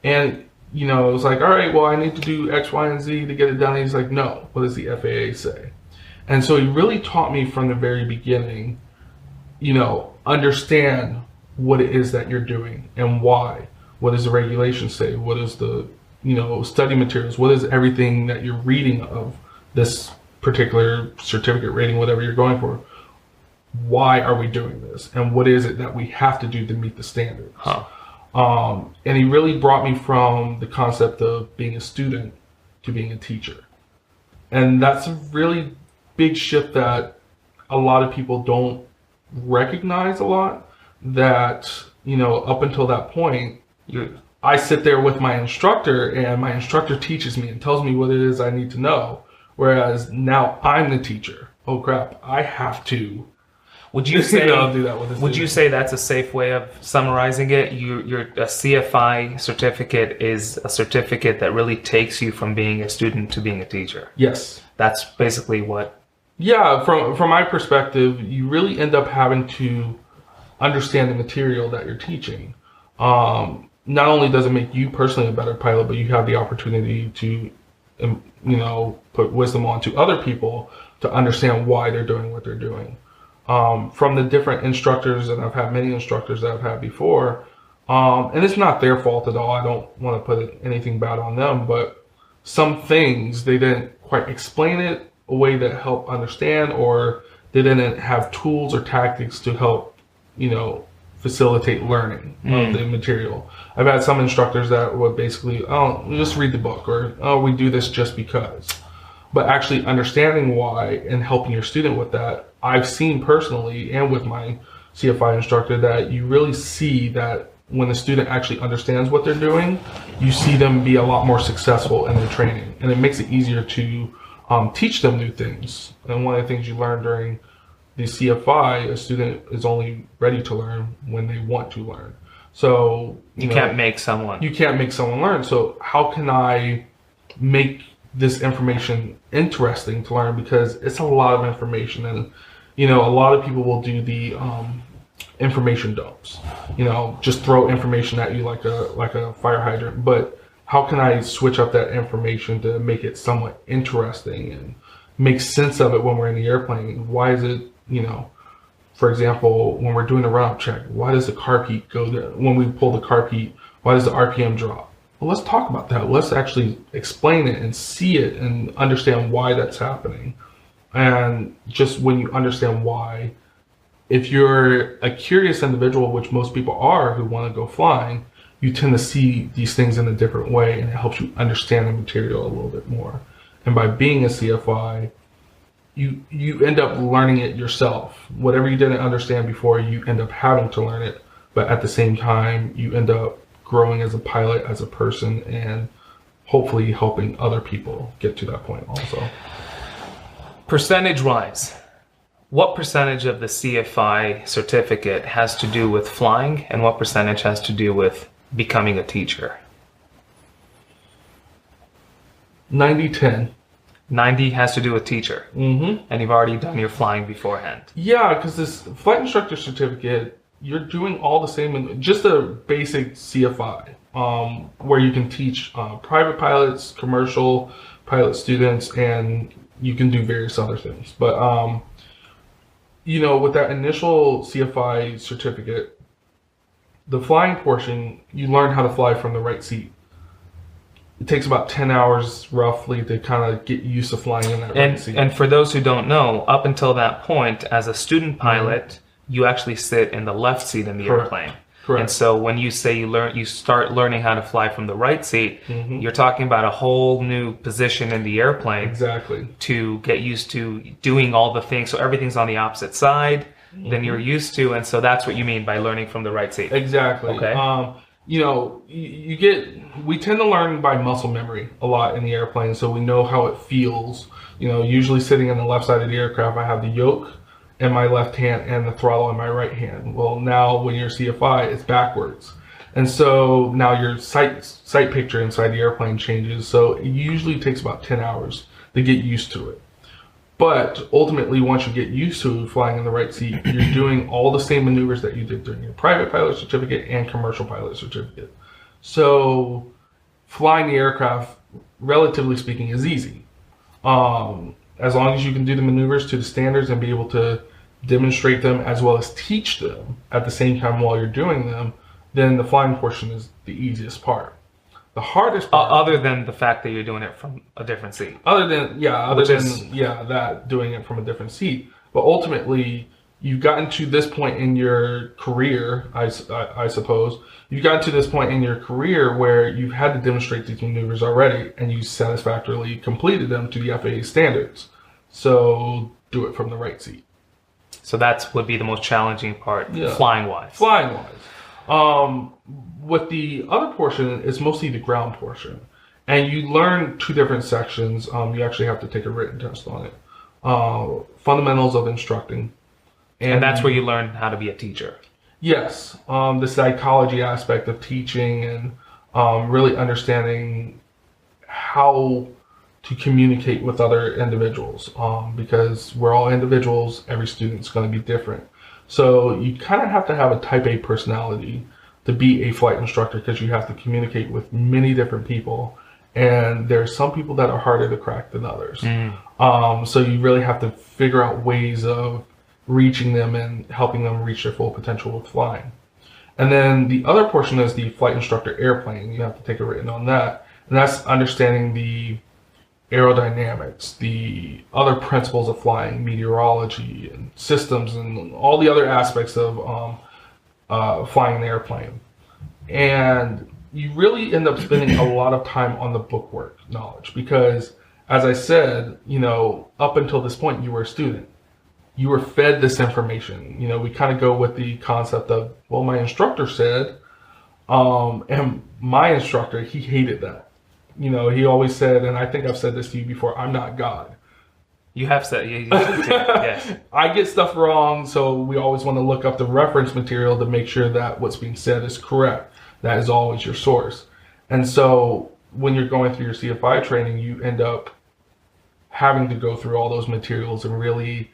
B: And, it was like, all right, well, I need to do X, Y, and Z to get it done. And he's like, no, what does the FAA say? And so he really taught me from the very beginning, understand what it is that you're doing and why. What does the regulations say? What is the, study materials? What is everything that you're reading of this particular certificate rating, whatever you're going for? Why are we doing this? And what is it that we have to do to meet the standards? And he really brought me from the concept of being a student to being a teacher. And that's a really big shift that a lot of people don't recognize a lot. That, up until that point, I sit there with my instructor and my instructor teaches me and tells me what it is I need to know. Whereas now I'm the teacher. Oh crap, I have to.
A: Would you say
B: do that with
A: Would you say that's a safe way of summarizing it? Your a CFI certificate is a certificate that really takes you from being a student to being a teacher.
B: Yes.
A: That's basically what.
B: Yeah, from my perspective, you really end up having to understand the material that you're teaching. Not only does it make you personally a better pilot, but you have the opportunity to, put wisdom onto other people to understand why they're doing what they're doing. From the different instructors, and I've had many instructors that I've had before, and it's not their fault at all. I don't want to put anything bad on them, but some things they didn't quite explain it a way that helped understand, or they didn't have tools or tactics to help, facilitate learning of the material. I've had some instructors that would basically, oh, just read the book, or oh, we do this just because. But actually understanding why and helping your student with that, I've seen personally and with my CFI instructor that you really see that when the student actually understands what they're doing, you see them be a lot more successful in their training. And it makes it easier to teach them new things. And one of the things you learn during the CFI, a student is only ready to learn when they want to learn. So
A: you can't make someone.
B: You can't make someone learn. So how can I make this information interesting to learn? Because it's a lot of information, and a lot of people will do the information dumps. Just throw information at you like a fire hydrant. But how can I switch up that information to make it somewhat interesting and make sense of it when we're in the airplane? Why is it, for example, when we're doing a run-up check, why does the carb heat go there? When we pull the carb heat, why does the RPM drop? Well, let's talk about that. Let's actually explain it and see it and understand why that's happening. And just when you understand why, if you're a curious individual, which most people are who want to go flying, you tend to see these things in a different way, and it helps you understand the material a little bit more. And by being a CFI, you end up learning it yourself. Whatever you didn't understand before, you end up having to learn it. But at the same time, you end up growing as a pilot, as a person, and hopefully helping other people get to that point also.
A: Percentage-wise, what percentage of the CFI certificate has to do with flying, and what percentage has to do with becoming a teacher?
B: 90-10.
A: 90 has to do with teacher.
B: Mm-hmm.
A: And you've already done your flying beforehand.
B: Yeah, because this flight instructor certificate, you're doing all the same, just a basic CFI, where you can teach private pilots, commercial pilot students, and you can do various other things. But, you know, with that initial CFI certificate, the flying portion, you learn how to fly from the right seat. It takes about 10 hours roughly to kind of get used to flying in that right seat.
A: And for those who don't know, up until that point, as a student pilot, you actually sit in the left seat in the airplane.
B: Correct.
A: And so when you say you start learning how to fly from the right seat, you're talking about a whole new position in the airplane.
B: Exactly.
A: To get used to doing all the things. So everything's on the opposite side than you're used to. And so that's what you mean by learning from the right seat.
B: Exactly.
A: Okay.
B: You know, we tend to learn by muscle memory a lot in the airplane, so we know how it feels. You know, usually sitting on the left side of the aircraft, I have the yoke in my left hand and the throttle in my right hand. Well, now when you're CFI, it's backwards. And so now your sight picture inside the airplane changes. So it usually takes about 10 hours to get used to it. But ultimately, once you get used to flying in the right seat, you're doing all the same maneuvers that you did during your private pilot certificate and commercial pilot certificate. So flying the aircraft, relatively speaking, is easy. As long as you can do the maneuvers to the standards and be able to demonstrate them as well as teach them at the same time while you're doing them, then the flying portion is the easiest part. The hardest part,
A: other than the fact that you're doing it from a different seat.
B: That doing it from a different seat. But ultimately, you've gotten to this point in your career, I suppose. You've gotten to this point in your career where you've had to demonstrate these maneuvers already, and you satisfactorily completed them to the FAA standards. So do it from the right seat.
A: So that would be the most challenging part, flying-wise.
B: Flying-wise. With the other portion, it's mostly the ground portion. And you learn two different sections. You actually have to take a written test on it. Fundamentals of instructing.
A: And that's where you learn how to be a teacher.
B: Yes. The psychology aspect of teaching and really understanding how to communicate with other individuals. Because we're all individuals, every student's going to be different. So you kind of have to have a type A personality to be a flight instructor, because you have to communicate with many different people, and there are some people that are harder to crack than others. So you really have to figure out ways of reaching them and helping them reach their full potential with flying. And then the other portion is the flight instructor airplane. You have to take a written on that, and that's understanding the aerodynamics, the other principles of flying, meteorology and systems, and all the other aspects of flying an airplane. And you really end up spending a lot of time on the bookwork knowledge, because, as I said, you know, up until this point, you were a student. You were fed this information. You know, we kind of go with the concept of, well, my instructor said, and my instructor, he hated that. You know, he always said, and I think I've said this to you before, I'm not God.
A: You have said, yes.
B: I get stuff wrong, so we always want to look up the reference material to make sure that what's being said is correct. That is always your source. And so when you're going through your CFI training, you end up having to go through all those materials and really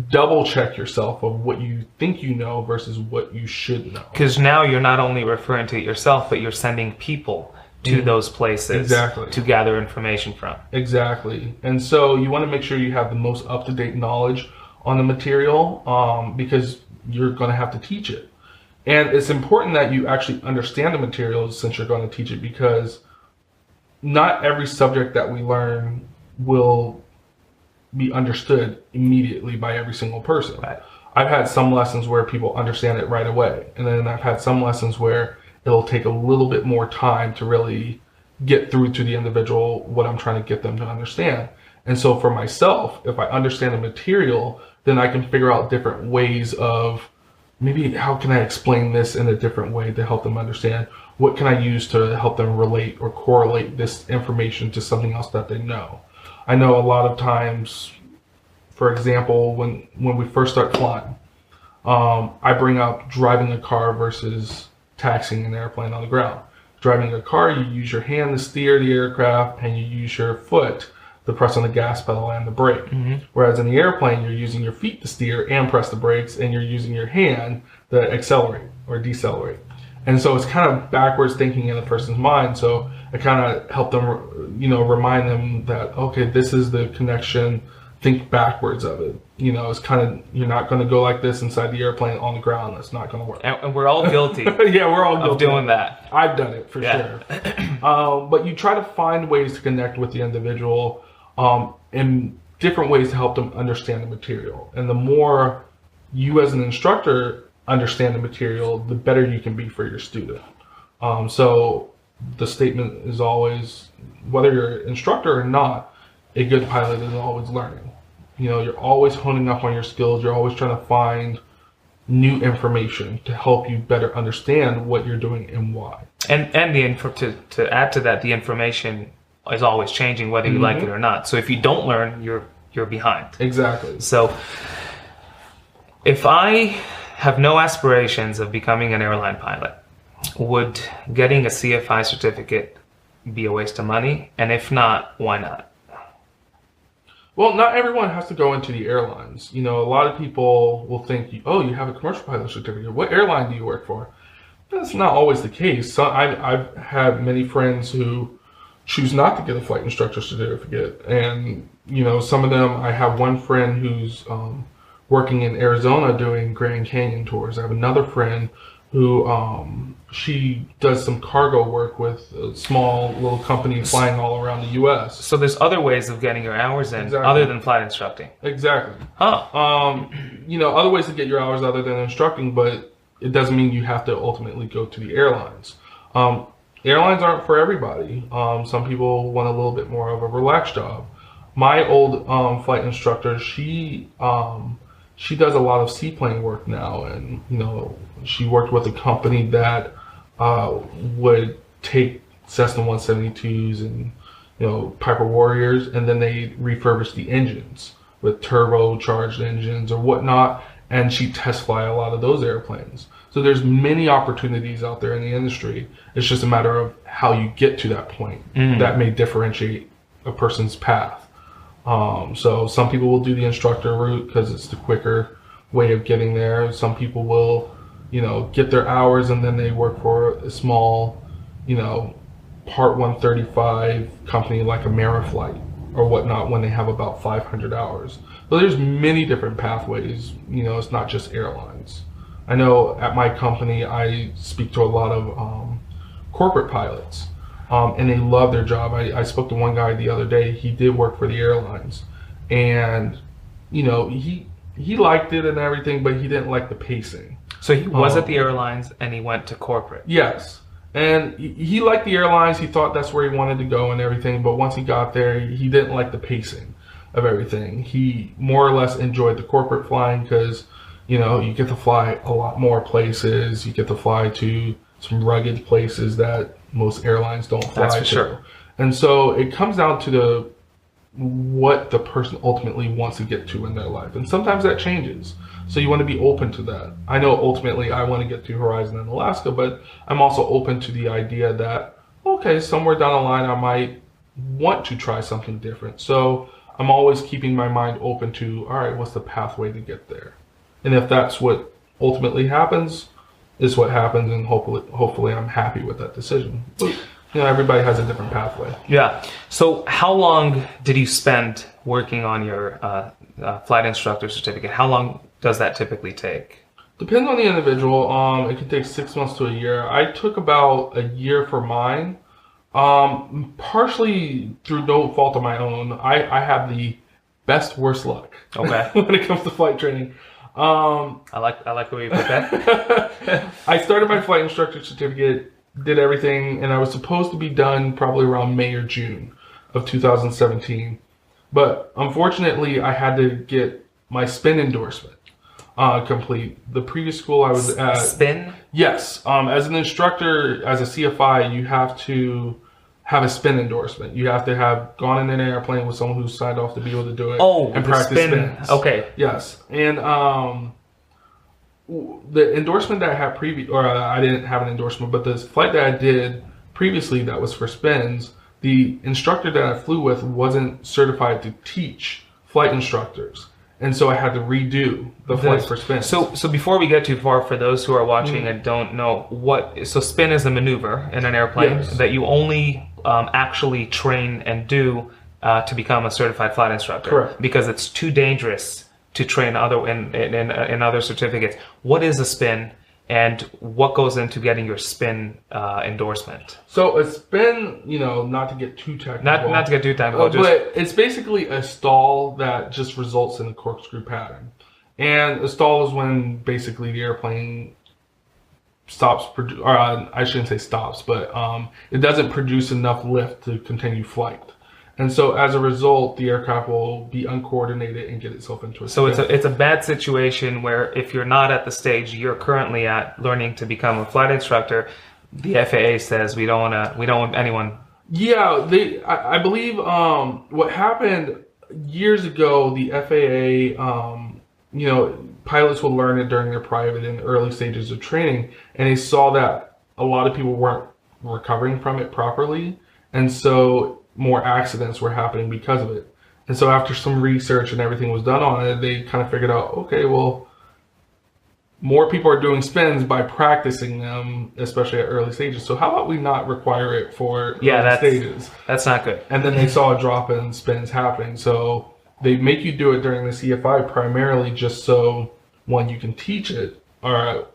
B: double check yourself of what you think you know versus what you should know.
A: Because now you're not only referring to yourself, but you're sending people to those places to gather information from.
B: Exactly. And so you want to make sure you have the most up-to-date knowledge on the material, because you're going to have to teach it. And it's important that you actually understand the material since you're going to teach it, because not every subject that we learn will be understood immediately by every single person.
A: Right.
B: I've had some lessons where people understand it right away, and then I've had some lessons where it'll take a little bit more time to really get through to the individual what I'm trying to get them to understand. And so for myself, if I understand the material, then I can figure out different ways of, maybe how can I explain this in a different way to help them understand? What can I use to help them relate or correlate this information to something else that they know? I know a lot of times, for example, when we first start flying, I bring up driving a car versus taxiing an airplane on the ground. Driving a car, you use your hand to steer the aircraft, and you use your foot the press on the gas pedal and the brake. Whereas in the airplane, you're using your feet to steer and press the brakes, and you're using your hand to accelerate or decelerate. And so it's kind of backwards thinking in a person's mind. So I kind of help them, remind them that, okay, this is the connection. Think backwards of it. It's kind of, you're not going to go like this inside the airplane on the ground. That's not going to work.
A: And we're all guilty.
B: Yeah, we're all guilty
A: of doing that.
B: I've done it for sure. But you try to find ways to connect with the individual in different ways to help them understand the material. And the more you as an instructor understand the material, the better you can be for your student. So the statement is always, whether you're an instructor or not, a good pilot is always learning. You're always honing up on your skills. You're always trying to find new information to help you better understand what you're doing and why. And
A: to add to that, the information is always changing, whether you like it or not. So if you don't learn, you're behind.
B: Exactly.
A: So if I have no aspirations of becoming an airline pilot, would getting a CFI certificate be a waste of money? And if not, why not?
B: Well, not everyone has to go into the airlines. A lot of people will think, oh, you have a commercial pilot certificate. What airline do you work for? That's not always the case. So I've had many friends who choose not to get a flight instructor certificate. And, some of them, I have one friend who's working in Arizona doing Grand Canyon tours. I have another friend who she does some cargo work with a small little company flying all around the U.S.
A: So there's other ways of getting your hours in other than flight instructing.
B: Exactly.
A: Huh.
B: Other ways to get your hours other than instructing, but it doesn't mean you have to ultimately go to the airlines. Airlines aren't for everybody. Some people want a little bit more of a relaxed job. My old flight instructor, she does a lot of seaplane work now, and she worked with a company that would take Cessna 172s and Piper Warriors, and then they refurbish the engines with turbocharged engines or whatnot, and she test fly a lot of those airplanes. So there's many opportunities out there in the industry. It's just a matter of how you get to that point. That may differentiate a person's path. So some people will do the instructor route because it's the quicker way of getting there. Some people will, get their hours and then they work for a small, Part 135 company like Ameriflight or whatnot when they have about 500 hours. So there's many different pathways. It's not just airlines. I know at my company I speak to a lot of corporate pilots. And they love their job. I spoke to one guy the other day. He did work for the airlines, and he liked it and everything, but he didn't like the pacing.
A: So he was at the airlines and he went to corporate.
B: Yes, and he liked the airlines. He thought that's where he wanted to go and everything. But once he got there, he didn't like the pacing of everything. He more or less enjoyed the corporate flying because you get to fly a lot more places. You get to fly to some rugged places that most airlines don't fly
A: That's for
B: to.
A: Sure.
B: And so it comes down to what the person ultimately wants to get to in their life. And sometimes that changes. So you want to be open to that. I know ultimately I want to get to Horizon in Alaska, but I'm also open to the idea that, okay, somewhere down the line I might want to try something different. So I'm always keeping my mind open to, all right, what's the pathway to get there? And if that's what ultimately happens, is what happens, and hopefully I'm happy with that decision. But, everybody has a different pathway.
A: Yeah. So how long did you spend working on your flight instructor certificate? How long does that typically take?
B: Depends on the individual. It can take 6 months to a year. I took about a year for mine, partially through no fault of my own. I have the worst luck.
A: Okay.
B: When it comes to flight training.
A: I like the way you put that.
B: I started my flight instructor certificate, did everything, and I was supposed to be done probably around May or June of 2017. But unfortunately, I had to get my spin endorsement complete. The previous school I was at...
A: Spin?
B: Yes. As an instructor, as a CFI, you have to have a spin endorsement. You have to have gone in an airplane with someone who's signed off to be able to do it. And practice spins.
A: Okay.
B: Yes. And the endorsement that I had I didn't have an endorsement, but the flight that I did previously that was for spins, the instructor that I flew with wasn't certified to teach flight instructors. And so I had to redo the flight for spins.
A: So before we get too far, for those who are watching and don't know, so spin is a maneuver in an airplane that you only actually train and do to become a certified flight instructor.
B: Correct.
A: Because it's too dangerous to train in other certificates. What is a spin, and what goes into getting your spin endorsement?
B: So a spin, not to get too technical.
A: Not to get too technical.
B: But it's basically a stall that just results in a corkscrew pattern. And a stall is when basically the airplane stops, or I shouldn't say stops, but it doesn't produce enough lift to continue flight. And so as a result, the aircraft will be uncoordinated and get itself into a spin.
A: So it's a bad situation where if you're not at the stage you're currently at learning to become a flight instructor, the FAA says we don't want anyone.
B: Yeah, I believe what happened years ago, the FAA, pilots will learn it during their private and early stages of training, and they saw that a lot of people weren't recovering from it properly, and so more accidents were happening because of it. And so after some research and everything was done on it, they kind of figured out, okay, well, more people are doing spins by practicing them, especially at early stages. So how about we not require it for early stages?
A: That's not good.
B: And then they saw a drop in spins happening. So they make you do it during the CFI primarily just so, one, you can teach it, how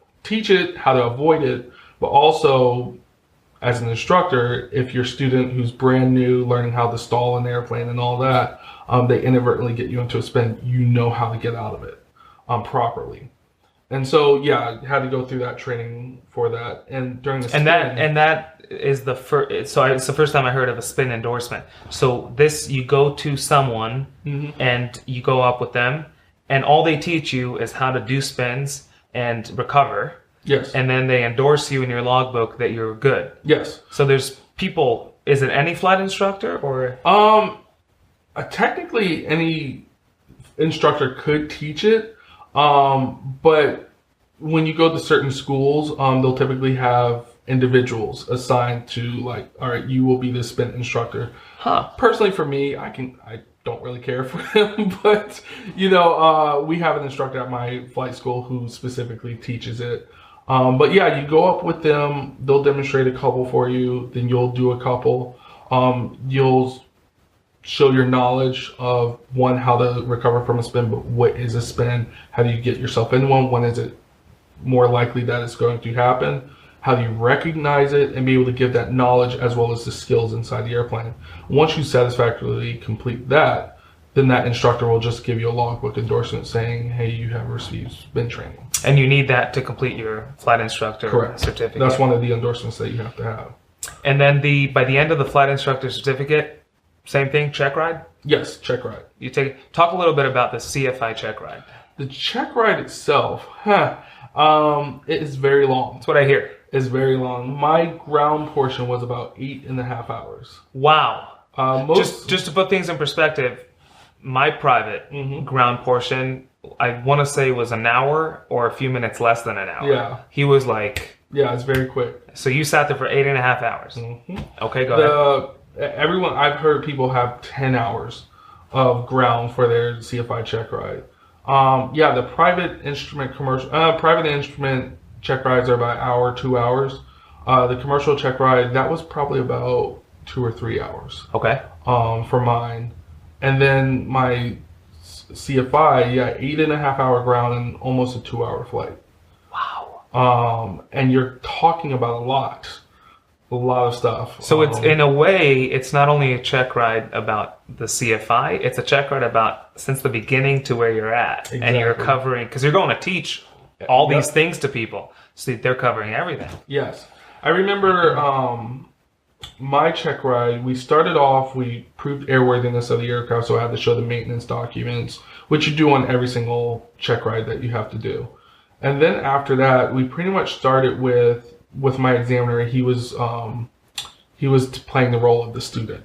B: to avoid it, but also as an instructor, if your student who's brand new learning how to stall an airplane and all that, they inadvertently get you into a spin, you know how to get out of it properly. And so, yeah, I had to go through that training for that. And during the spin,
A: that is the first. So it's the first time I heard of a spin endorsement. So you go to someone and you go up with them, and all they teach you is how to do spins and recover.
B: Yes.
A: And then they endorse you in your logbook that you're good.
B: Yes.
A: So there's people. Is it any flight instructor or?
B: Technically, any instructor could teach it. But when you go to certain schools, they'll typically have individuals assigned to, like, all right, you will be the spin instructor. Personally, for me, I don't really care for them, but we have an instructor at my flight school who specifically teaches it. But yeah, you go up with them, they'll demonstrate a couple for you, then you'll do a couple. You'll show your knowledge of, one, how to recover from a spin, but what is a spin? How do you get yourself in one? When is it more likely that it's going to happen? How do you recognize it and be able to give that knowledge as well as the skills inside the airplane? Once you satisfactorily complete that, then that instructor will just give you a logbook endorsement saying, hey, you have received spin training.
A: And you need that to complete your flight instructor certificate.
B: That's one of the endorsements that you have to have.
A: And then by the end of the flight instructor certificate, same thing, check ride?
B: Yes, check ride.
A: Talk a little bit about the CFI check ride.
B: The check ride itself, it is very long.
A: That's what I hear.
B: It's very long. My ground portion was about 8.5 hours.
A: Wow. Just to put things in perspective, my private ground portion, I want to say was an hour or a few minutes less than an hour.
B: Yeah.
A: He was like...
B: Yeah, it's very quick.
A: So you sat there for 8.5 hours. Okay, go ahead.
B: I've heard people have 10 hours of ground for their CFI check ride. Yeah, the private instrument check rides are about an hour, 2 hours. The commercial check ride, that was probably about 2 or 3 hours.
A: Okay.
B: For mine. And then my CFI, 8.5 hour ground and almost a 2 hour flight.
A: Wow.
B: And you're talking about a lot of stuff.
A: So it's, in a way, it's not only a check ride about the CFI, it's a check ride about since the beginning to where you're at. Exactly. And you're covering, because you're going to teach all these things to people. So they're covering everything.
B: Yes. I remember my check ride, we started off, we proved airworthiness of the aircraft, so I had to show the maintenance documents, which you do on every single check ride that you have to do. And then after that, we pretty much started with my examiner. He was playing the role of the student.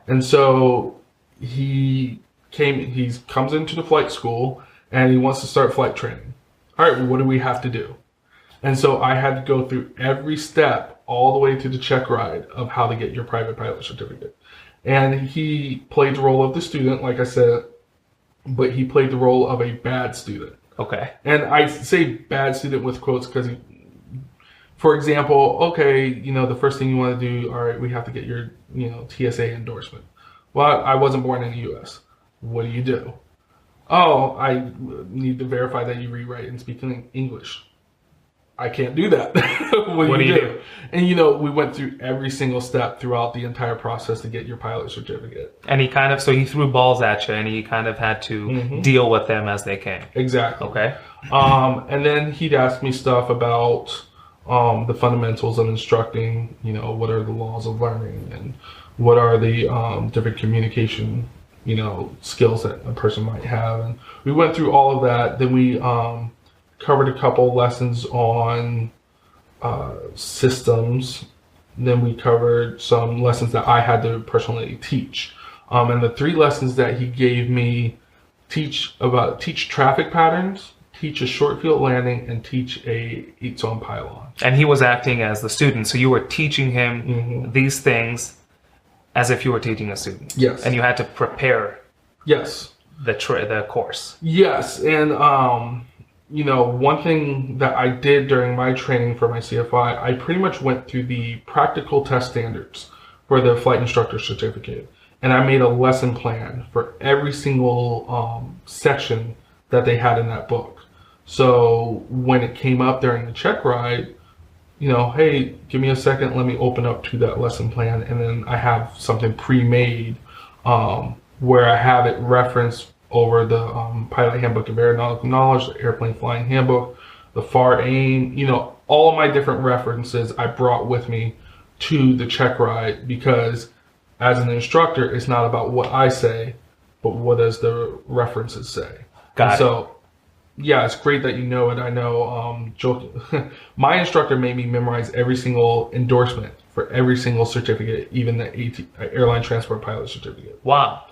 B: And so he comes into the flight school and he wants to start flight training. All right, well, what do we have to do? And so I had to go through every step all the way to the check ride of how to get your private pilot certificate. And he played the role of the student, like I said, but he played the role of a bad student.
A: Okay.
B: And I say bad student with quotes because, for example, okay, you know, the first thing you want to do, all right, we have to get your, you know, TSA endorsement. Well, I wasn't born in the U.S. What do? Oh, I need to verify that you read, write, and speak English. I can't do that. What do you do? And, you know, we went through every single step throughout the entire process to get your pilot certificate.
A: And so he threw balls at you and he kind of had to deal with them as they came.
B: Exactly.
A: Okay.
B: And then he'd ask me stuff about the fundamentals of instructing, you know, what are the laws of learning and what are the different communication, you know, skills that a person might have. And we went through all of that. Then we covered a couple lessons on systems. Then we covered some lessons that I had to personally teach. And the 3 lessons that he gave me, teach traffic patterns, teach a short field landing, and teach a 8-zone pylon. And
A: he was acting as the student, so you were teaching him these things as if you were teaching a student.
B: Yes.
A: And you had to prepare.
B: Yes.
A: The course.
B: Yes, and you know, one thing that I did during my training for my CFI, I pretty much went through the practical test standards for the flight instructor certificate. And I made a lesson plan for every single section that they had in that book. So when it came up during the check ride, you know, hey, give me a second, let me open up to that lesson plan. And then I have something pre-made where I have it referenced over the Pilot Handbook of Aeronautical Knowledge, the Airplane Flying Handbook, the FAR AIM, you know, all of my different references I brought with me to the check ride, because as an instructor, it's not about what I say, but what does the references say.
A: Got it.
B: So, yeah, it's great that you know it. I know, my instructor made me memorize every single endorsement for every single certificate, even the airline transport pilot certificate.
A: Wow.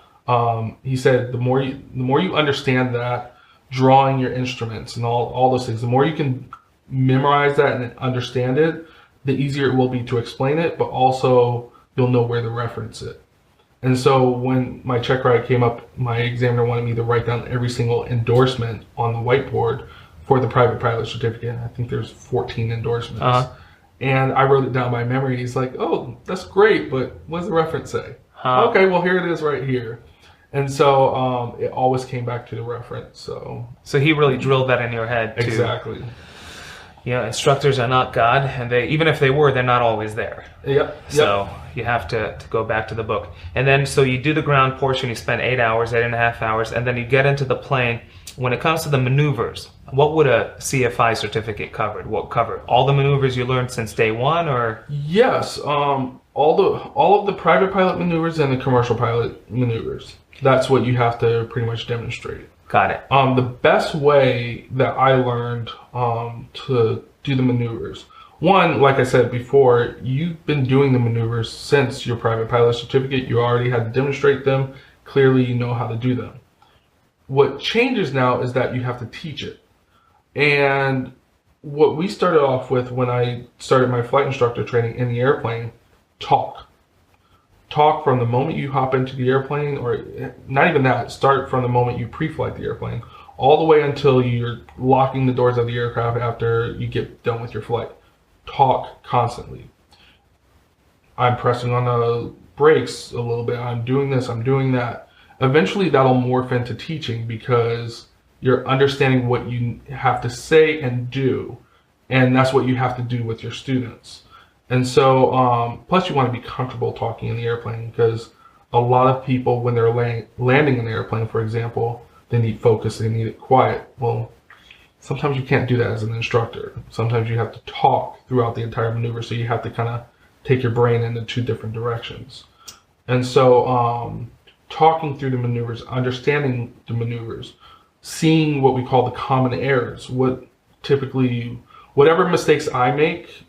B: He said the more you understand that, drawing your instruments and all those things, the more you can memorize that and understand it, the easier it will be to explain it, but also you'll know where to reference it. And so when my check ride came up, my examiner wanted me to write down every single endorsement on the whiteboard for the private pilot certificate. I think there's 14 endorsements. And I wrote it down by memory. He's like, oh, that's great, but what does the reference say? Okay, well, here it is right here. And so it always came back to the reference. So
A: he really drilled that in your head too.
B: Exactly.
A: You know, instructors are not God, and even if they were, they're not always there.
B: Yep.
A: So you have to go back to the book. And then, so you do the ground portion, you spend 8.5 hours, and then you get into the plane. When it comes to the maneuvers, what would a CFI certificate cover? All the maneuvers you learned since day one, or?
B: Yes, all of the private pilot maneuvers and the commercial pilot maneuvers. That's what you have to pretty much demonstrate.
A: Got it.
B: The best way that I learned to do the maneuvers, one, like I said before, you've been doing the maneuvers since your private pilot certificate. You already had to demonstrate them. Clearly, you know how to do them. What changes now is that you have to teach it. And what we started off with when I started my flight instructor training in the airplane, talk from the moment you hop into the airplane, or not even that, start from the moment you pre-flight the airplane, all the way until you're locking the doors of the aircraft after you get done with your flight. Talk constantly. I'm pressing on the brakes a little bit. I'm doing this, I'm doing that. Eventually that'll morph into teaching, because you're understanding what you have to say and do, and that's what you have to do with your students. And so, plus you want to be comfortable talking in the airplane, because a lot of people, when they're landing in the airplane, for example, they need focus, they need it quiet. Well, sometimes you can't do that as an instructor. Sometimes you have to talk throughout the entire maneuver, so you have to kind of take your brain into 2 different directions. And so, talking through the maneuvers, understanding the maneuvers, seeing what we call the common errors, whatever mistakes I make,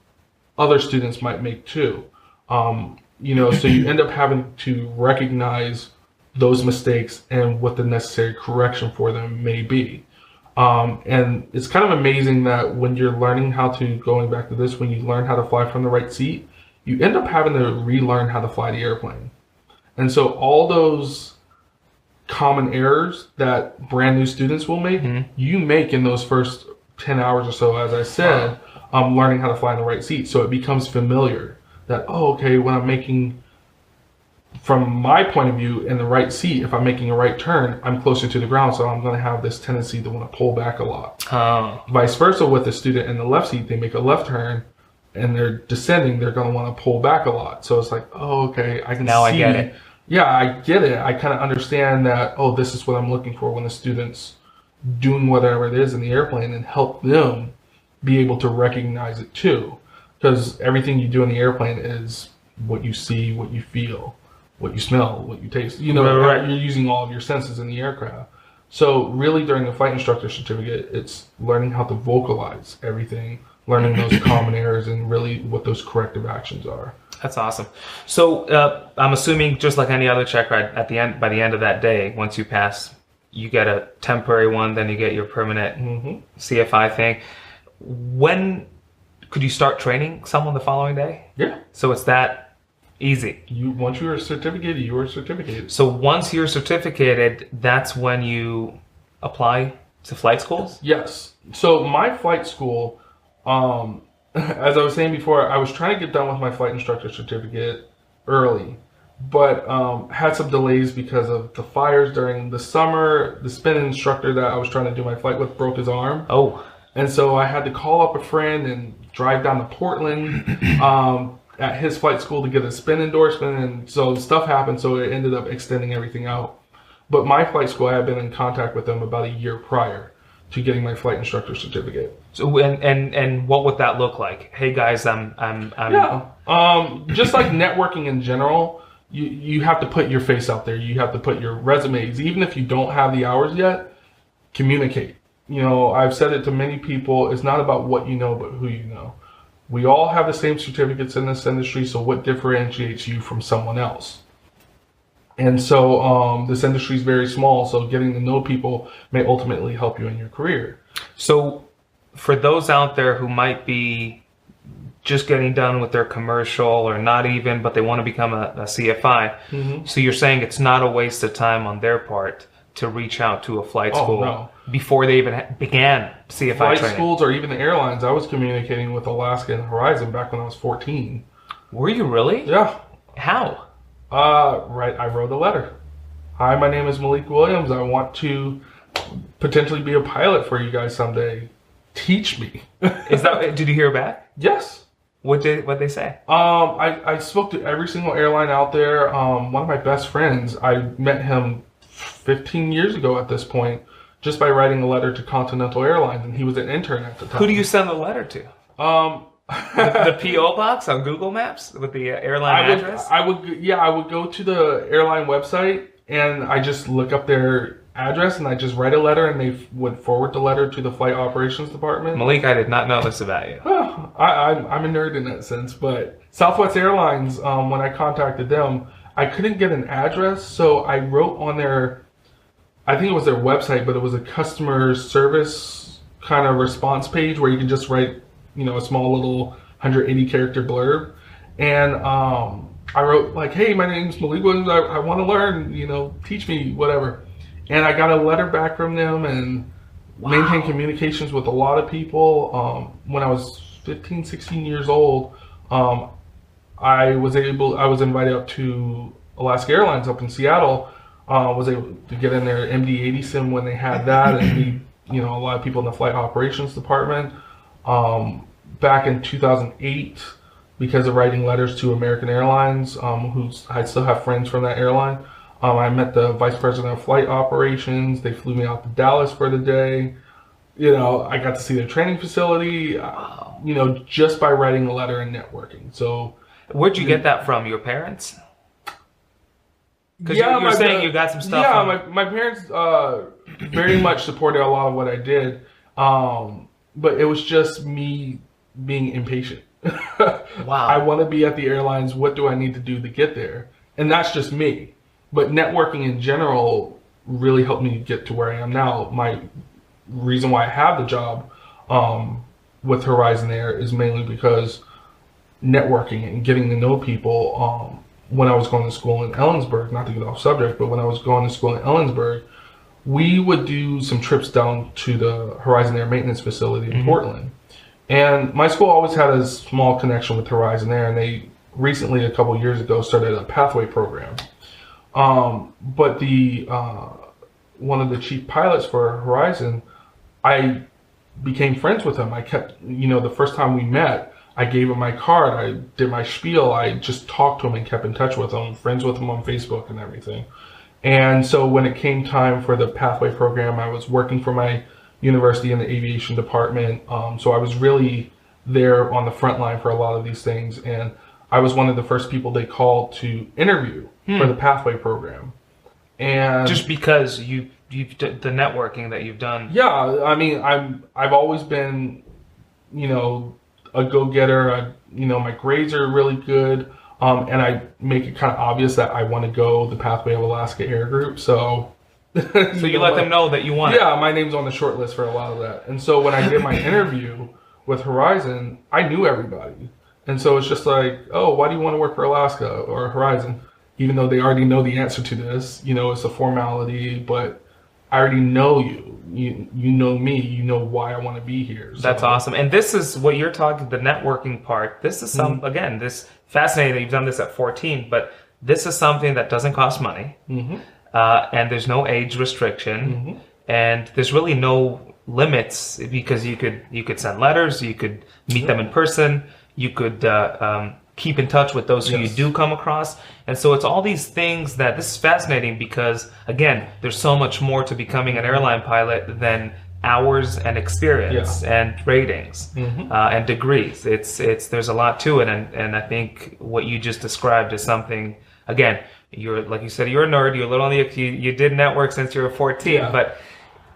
B: other students might make too. You know, so you end up having to recognize those mistakes and what the necessary correction for them may be. And it's kind of amazing that when you're learning how to, going back to this, when you learn how to fly from the right seat, you end up having to relearn how to fly the airplane. And so all those common errors that brand new students will make, you make in those first 10 hours or so, as I said, learning how to fly in the right seat. So it becomes familiar that, oh, okay, when I'm making, from my point of view, in the right seat, if I'm making a right turn, I'm closer to the ground, so I'm going to have this tendency to want to pull back a lot. Vice versa with the student in the left seat, they make a left turn, and they're descending, they're going to want to pull back a lot. So it's like, oh, okay, I can
A: now
B: see.
A: I get it.
B: Yeah, I get it. I kind of understand that, oh, this is what I'm looking for when the student's doing whatever it is in the airplane, and help them be able to recognize it too. Because everything you do in the airplane is what you see, what you feel, what you smell, what you taste. You know,
A: Right.
B: You're using all of your senses in the aircraft. So really during the flight instructor certificate, it's learning how to vocalize everything, learning those common errors, and really what those corrective actions are.
A: That's awesome. So I'm assuming, just like any other check ride, at the end, by the end of that day, once you pass, you get a temporary one, then you get your permanent CFI thing. When could you start training someone the following day?
B: Yeah.
A: So it's that easy.
B: Once you're certificated, you are certificated.
A: So once you're certificated, that's when you apply to flight schools?
B: Yes. So my flight school, as I was saying before, I was trying to get done with my flight instructor certificate early, but had some delays because of the fires during the summer. The spin instructor that I was trying to do my flight with broke his arm.
A: Oh.
B: And so I had to call up a friend and drive down to Portland at his flight school to get a spin endorsement. And so stuff happened, so it ended up extending everything out. But my flight school, I had been in contact with them about a year prior to getting my flight instructor certificate.
A: So and what would that look like? Hey guys, I'm
B: just like networking in general, you have to put your face out there. You have to put your resumes, even if you don't have the hours yet, communicate. You know, I've said it to many people, it's not about what you know, but who you know. We all have the same certificates in this industry, so what differentiates you from someone else? And so this industry is very small, so getting to know people may ultimately help you in your career.
A: So for those out there who might be just getting done with their commercial or not even, but they want to become a CFI, so you're saying it's not a waste of time on their part to reach out to a flight school before they even began CFI
B: flight
A: training?
B: Schools or even the airlines, I was communicating with Alaska and Horizon back when I was 14.
A: Were you really?
B: Yeah.
A: How?
B: Right, I wrote a letter. Hi, my name is Malik Williams. I want to potentially be a pilot for you guys someday. Teach me.
A: Is that? Did you hear back?
B: Yes.
A: What they say?
B: I spoke to every single airline out there. One of my best friends, I met him 15 years ago at this point, just by writing a letter to Continental Airlines, and he was an intern at the time.
A: Who do you send the letter to? The P.O. box on Google Maps with the airline address? I would go to the airline website and I just look up their address and I just write a letter, and they would forward the letter to the flight operations department. Malik, I did not know this about you.
B: I'm a nerd in that sense, but Southwest Airlines, when I contacted them, I couldn't get an address, so I wrote on their, I think it was their website, but it was a customer service kind of response page where you can just write, you know, a small little 180 character blurb. And I wrote like, hey, my name's Malik Williams. I want to learn, you know, teach me, whatever. And I got a letter back from them and maintained communications with a lot of people. When I was 15, 16 years old, I was invited up to Alaska Airlines up in Seattle. Was able to get in their MD-80 sim when they had that, and meet, you know, a lot of people in the flight operations department. Back in 2008, because of writing letters to American Airlines, I still have friends from that airline. I met the vice president of flight operations. They flew me out to Dallas for the day. You know, I got to see their training facility. You know, just by writing a letter and networking. So,
A: where'd you get that from? Your parents? Because you're saying you got some stuff.
B: Yeah, my parents very much supported a lot of what I did, but it was just me being impatient.
A: Wow.
B: I want to be at the airlines. What do I need to do to get there? And that's just me. But networking in general really helped me get to where I am now. reason why I have the job with Horizon Air is mainly because networking and getting to know people. When I was going to school in Ellensburg, not to get off subject, but when I was going to school in Ellensburg, we would do some trips down to the Horizon Air maintenance facility in Portland. And my school always had a small connection with Horizon Air, and they recently, a couple years ago, started a pathway program. But the one of the chief pilots for Horizon, I became friends with him. I kept, the first time we met, I gave him my card. I did my spiel. I just talked to him and kept in touch with him, friends with him on Facebook and everything. And so when it came time for the pathway program, I was working for my university in the aviation department. So I was really there on the front line for a lot of these things. And I was one of the first people they called to interview for the pathway program. And
A: just because you've the networking that you've done.
B: Yeah, I mean, I've always been, a go-getter. My grades are really good, and I make it kind of obvious that I want to go the Pathway of Alaska Air Group. So,
A: so you let them know that you want it.
B: Yeah, my name's on the short list for a lot of that. And so when I did my interview with Horizon, I knew everybody, and so it's just like, oh, why do you want to work for Alaska or Horizon? Even though they already know the answer to this, it's a formality, but I already know you. You know me. You know why I want to be here. So.
A: That's awesome. And this is what you're talking, the networking part. This is again, this fascinating that you've done this at 14, but this is something that doesn't cost money. And there's no age restriction. And there's really no limits because you could send letters, you could meet them in person, you could keep in touch with those who you do come across. And so it's all these things that this is fascinating because, again, there's so much more to becoming an airline pilot than hours and experience and ratings and degrees. There's a lot to it. And I think what you just described is something, again, you're, like you said, you're a nerd, you're a little on the, you did network since you were 14, but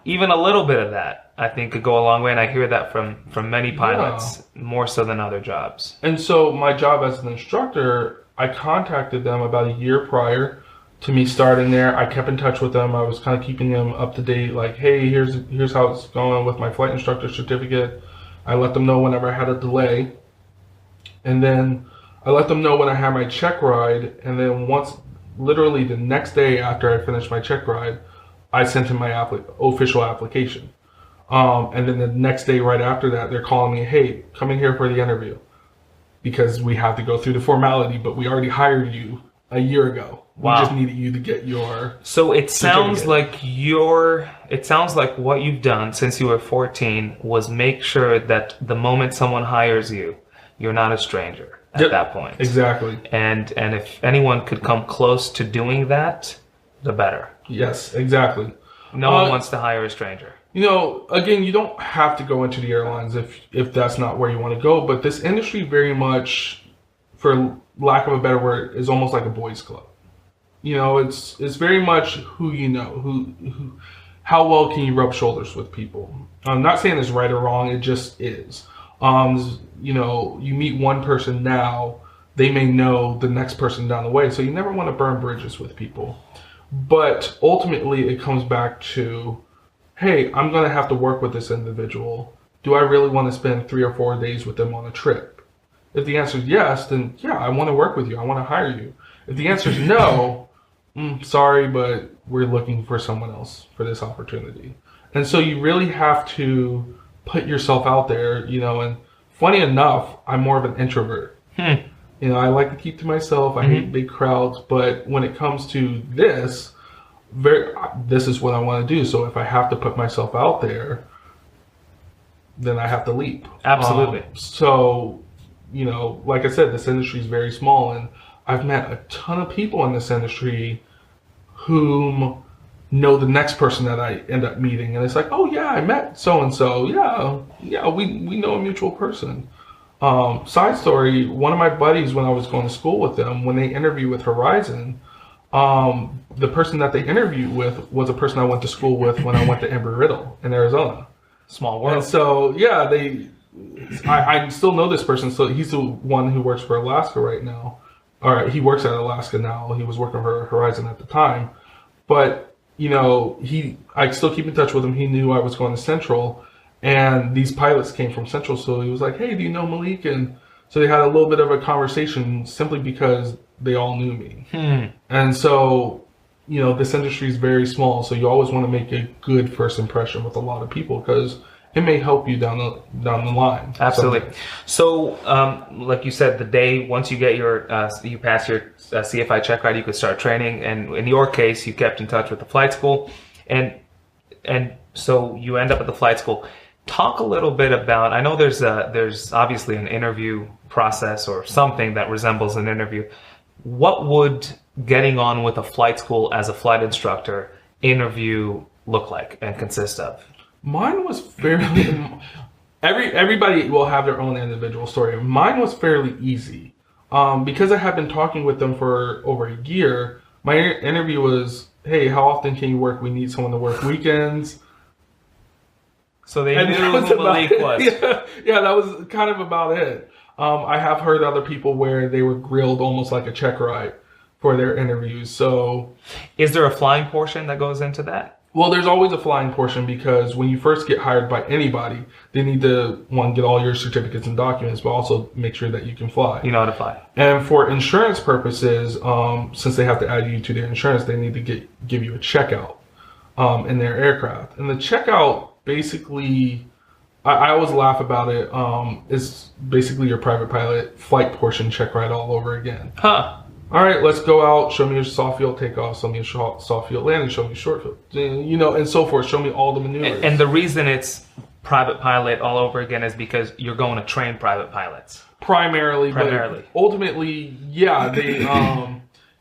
A: even a little bit of that, I think, could go a long way, and I hear that from many pilots, more so than other jobs. And
B: so my job as an instructor, I contacted them about a year prior to me starting there. I kept in touch with them. I was kind of keeping them up to date, like, hey, here's how it's going with my flight instructor certificate. I let them know whenever I had a delay. And then I let them know when I had my check ride, and then literally the next day after I finished my check ride, I sent in my official application. And then the next day right after that, they're calling me, hey, come in here for the interview. Because we have to go through the formality, but we already hired you a year ago.
A: Wow.
B: We just needed you to get your
A: So it sounds like what you've done since you were 14 was make sure that the moment someone hires you, you're not a stranger at that point.
B: Exactly.
A: And if anyone could come close to doing that, the better.
B: Yes, exactly.
A: No one wants to hire a stranger.
B: Again, you don't have to go into the airlines if that's not where you want to go. But this industry very much, for lack of a better word, is almost like a boys' club. It's very much who you know, who how well can you rub shoulders with people. I'm not saying it's right or wrong. It just is. You meet one person now, they may know the next person down the way. So you never want to burn bridges with people. But ultimately, it comes back to, hey, I'm going to have to work with this individual. Do I really want to spend 3 or 4 days with them on a trip? If the answer is yes, then yeah, I want to work with you. I want to hire you. If the answer is no, sorry, but we're looking for someone else for this opportunity. And so you really have to put yourself out there, and funny enough, I'm more of an introvert. I like to keep to myself. I hate big crowds, but when it comes to this is what I want to do. So if I have to put myself out there, then I have to leap.
A: Absolutely.
B: So, like I said, this industry is very small, and I've met a ton of people in this industry whom know the next person that I end up meeting, and it's like, oh yeah, I met so and so. Yeah, we know a mutual person. Side story, one of my buddies, when I was going to school with them, when they interviewed with Horizon, the person that they interviewed with was a person I went to school with when I went to Embry-Riddle in Arizona.
A: Small world.
B: And so, yeah, I still know this person. So he's the one who works for Alaska right now. Or he works at Alaska now. He was working for Horizon at the time. But you know, I still keep in touch with him. He knew I was going to Central, and these pilots came from Central, so he was like, "Hey, do you know Malik?" And so they had a little bit of a conversation simply because they all knew me. And so, you know, this industry is very small, so you always want to make a good first impression with a lot of people because it may help you down the line.
A: Absolutely. So, like you said, the day once you get your you pass your CFI check ride, you could start training. And in your case, you kept in touch with the flight school, and so you end up at the flight school. Talk a little bit about. I know there's obviously an interview process or something that resembles an interview. What would getting on with a flight school as a flight instructor interview look like and consist of?
B: Mine was fairly. Everybody will have their own individual story. Mine was fairly easy because I had been talking with them for over a year. My interview was, "Hey, how often can you work? We need someone to work weekends."
A: So they knew who Malik was.
B: Yeah, that was kind of about it. I have heard other people where they were grilled almost like a check ride for their interviews. So,
A: is there a flying portion that goes into that?
B: Well, there's always a flying portion because when you first get hired by anybody, they need to, one, get all your certificates and documents, but also make sure that you can fly.
A: You know how to fly.
B: And for insurance purposes, since they have to add you to their insurance, they need to give you a checkout in their aircraft. And the checkout basically, I always laugh about it, is basically your private pilot flight portion check ride all over again.
A: Huh.
B: All right, let's go out, show me your soft field takeoff, show me your soft field landing, show me short field, you know, and so forth. Show me all the maneuvers.
A: And the reason it's private pilot all over again is because you're going to train private pilots.
B: Primarily. But ultimately, yeah, they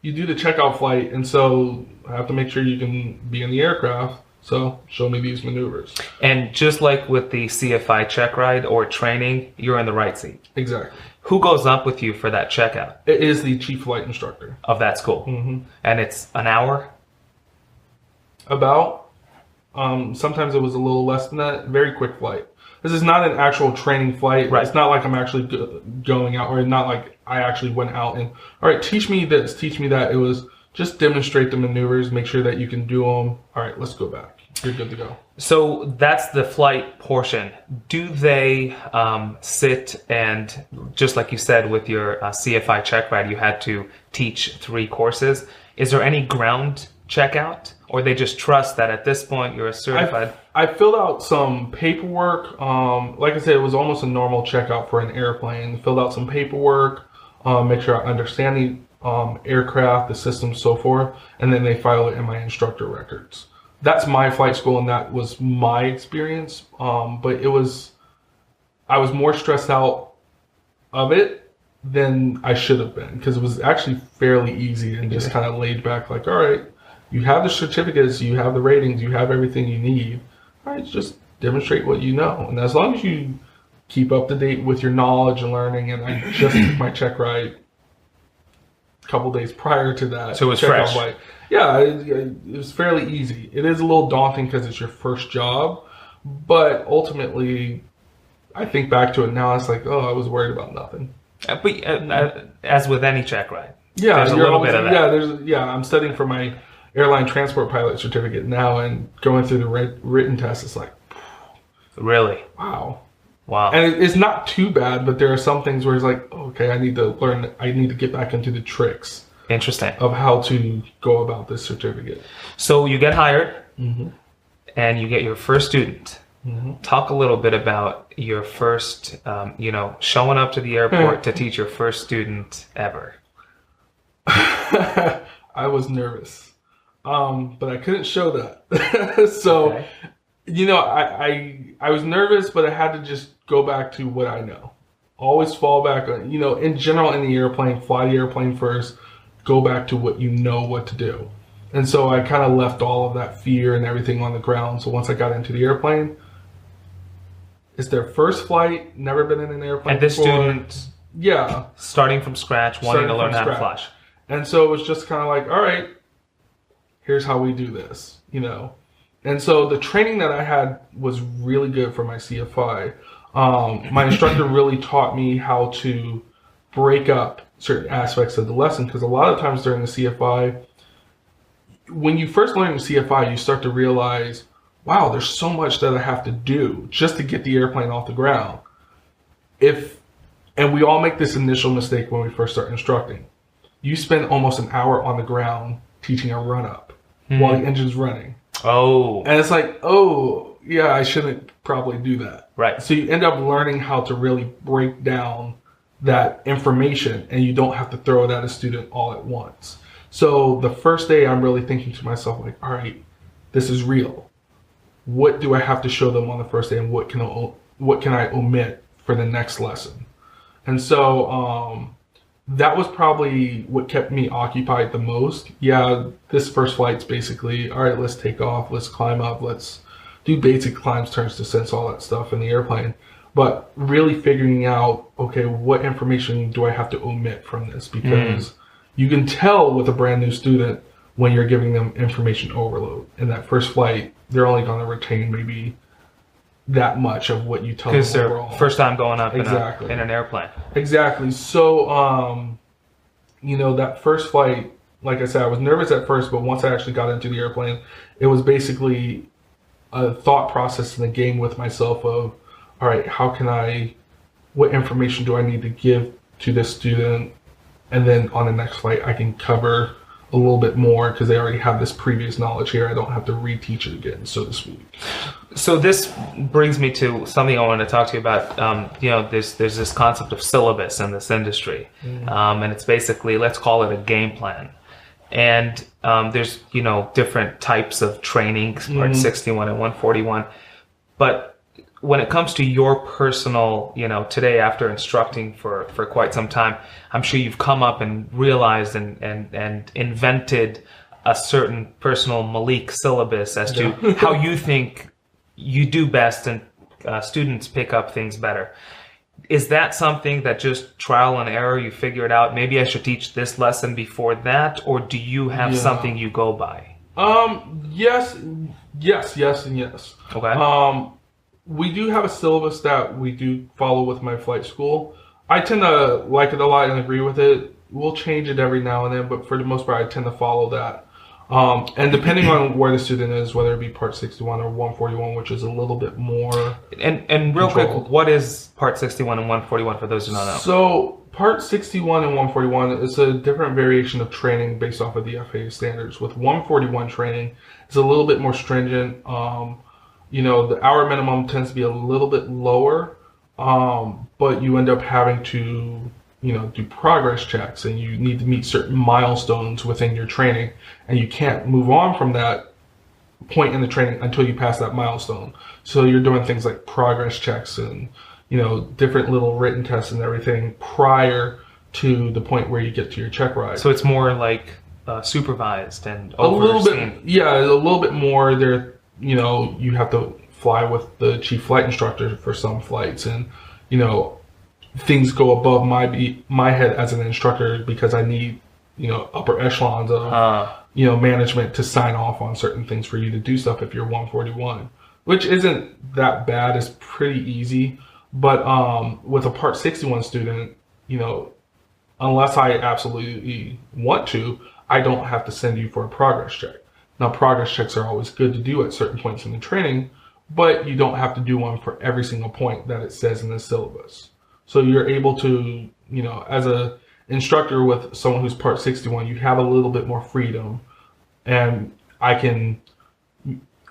B: you do the checkout flight, and so I have to make sure you can be in the aircraft. So show me these maneuvers.
A: And just like with the CFI check ride or training, you're in the right seat.
B: Exactly.
A: Who goes up with you for that checkout?
B: It is the chief flight instructor
A: of that school. And it's an hour?
B: About. Sometimes it was a little less than that. Very quick flight. This is not an actual training flight. Right. It's not like I'm actually going out, or not like I actually went out and, all right, teach me this, teach me that. It was just demonstrate the maneuvers, make sure that you can do them. All right, let's go back. You're good to go.
A: So that's the flight portion. Do they sit and, just like you said with your CFI check ride, you had to teach 3 courses. Is there any ground checkout, or they just trust that at this point you're a certified?
B: I filled out some paperwork. Like I said, it was almost a normal checkout for an airplane. Filled out some paperwork, make sure I understand the aircraft, the system, so forth, and then they file it in my instructor records. That's my flight school, and that was my experience. But I was more stressed out of it than I should have been, because it was actually fairly easy and just kind of laid back, like, all right, you have the certificates, you have the ratings, you have everything you need. All right, just demonstrate what you know. And as long as you keep up to date with your knowledge and learning, and I just took my check ride a couple days prior to that.
A: So it was fresh.
B: Flight. Yeah, it was fairly easy. It is a little daunting because it's your first job, but ultimately, I think back to it now, it's like, oh, I was worried about nothing.
A: But as with any check ride,
B: yeah,
A: there's a little bit of that.
B: Yeah, I'm studying for my airline transport pilot certificate now, and going through the written test, it's like,
A: really,
B: wow.
A: And
B: it's not too bad, but there are some things where it's like, okay, I need to learn, I need to get back into the tricks.
A: Interesting.
B: Of how to go about this certificate.
A: So you get hired, and you get your first student. Talk a little bit about your first, showing up to the airport to teach your first student ever.
B: I was nervous, but I couldn't show that. So, okay. I was nervous, but I had to just go back to what I know. Always fall back on, in general in the airplane, fly the airplane first, go back to what you know what to do. And so I kind of left all of that fear and everything on the ground. So once I got into the airplane, it's their first flight, never been in an airplane
A: before. And this student, starting from scratch, wanting to learn how to fly.
B: And so it was just kind of like, all right, here's how we do this, And so the training that I had was really good for my CFI. My instructor really taught me how to break up certain aspects of the lesson, because a lot of times during the CFI, when you first learn CFI, you start to realize, wow, there's so much that I have to do just to get the airplane off the ground. And we all make this initial mistake when we first start instructing. You spend almost an hour on the ground teaching a run up while the engine's running.
A: Oh.
B: And it's like, oh, yeah, I shouldn't probably do that.
A: Right.
B: So you end up learning how to really break down that information, and you don't have to throw it at a student all at once. So the first day, I'm really thinking to myself, like, all right, this is real. What do I have to show them on the first day, and what can I omit for the next lesson? And so that was probably what kept me occupied the most. Yeah, this first flight's basically, all right, let's take off, let's climb up, let's do basic climbs, turns, descents, all that stuff in the airplane. But really figuring out, okay, what information do I have to omit from this? Because you can tell with a brand new student when you're giving them information overload. In that first flight, they're only going to retain maybe that much of what you tell them overall.
A: Because first time going up
B: Exactly.
A: in an airplane.
B: Exactly. So, you know, that first flight, like I said, I was nervous at first, but once I actually got into the airplane, it was basically a thought process in the game with myself of, all right, what information do I need to give to this student? And then on the next flight, I can cover a little bit more because they already have this previous knowledge here. I don't have to reteach it again, so to speak.
A: So this brings me to something I wanted to talk to you about. You know, there's this concept of syllabus in this industry. And it's basically, let's call it a game plan. And there's, you know, different types of training, Part 61 and 141. But when it comes to your personal, you know, today after instructing for quite some time, I'm sure you've come up and realized and invented a certain personal Malik syllabus as to how you think you do best and students pick up things better. Is that something that just trial and error, you figure it out, maybe I should teach this lesson before that, or do you have something you go by?
B: Yes, and yes.
A: Okay.
B: We do have a syllabus that we do follow with my flight school. I tend to like it a lot and agree with it. We'll change it every now and then, but for the most part, I tend to follow that. And depending on where the student is, whether it be Part 61 or 141, which is a little bit more
A: And real quick, what is Part 61 and 141 for those who don't know?
B: So Part 61 and 141 is a different variation of training based off of the FAA standards. With 141 training, it's a little bit more stringent. You know, the hour minimum tends to be a little bit lower, but you end up having to, you know, do progress checks, and you need to meet certain milestones within your training, and you can't move on from that point in the training until you pass that milestone. So you're doing things like progress checks and, you know, different little written tests and everything prior to the point where you get to your check ride.
A: So it's more like supervised and
B: a little
A: overseen.
B: bit, yeah, a little bit more there. You know, you have to fly with the chief flight instructor for some flights, and, you know, things go above my head as an instructor because I need, you know, upper echelons of, you know, management to sign off on certain things for you to do stuff if you're 141, which isn't that bad. It's pretty easy. But with a Part 61 student, you know, unless I absolutely want to, I don't have to send you for a progress check. Now, progress checks are always good to do at certain points in the training, but you don't have to do one for every single point that it says in the syllabus. So you're able to, you know, as a instructor with someone who's Part 61, you have a little bit more freedom, and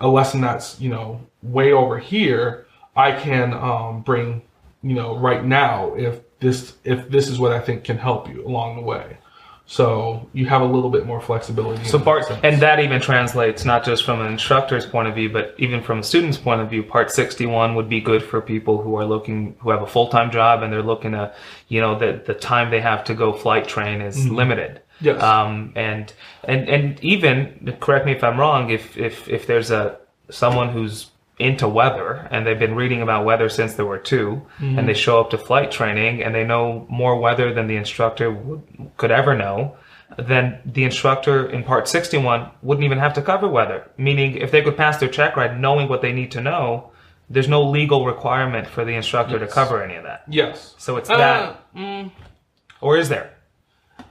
B: a lesson that's, you know, way over here, I can bring, you know, right now if this is what I think can help you along the way. So you have a little bit more flexibility.
A: So and that even translates not just from an instructor's point of view, but even from a student's point of view. Part 61 would be good for people who have a full-time job and they're looking to, you know, the time they have to go flight train is limited.
B: Yes.
A: And even, correct me if I'm wrong, if there's someone who's into weather and they've been reading about weather since they were 2 and they show up to flight training and they know more weather than the instructor could ever know, then the instructor in Part 61 wouldn't even have to cover weather. Meaning if they could pass their check ride knowing what they need to know, there's no legal requirement for the instructor to cover any of that.
B: Yes.
A: So it's that. Or is there?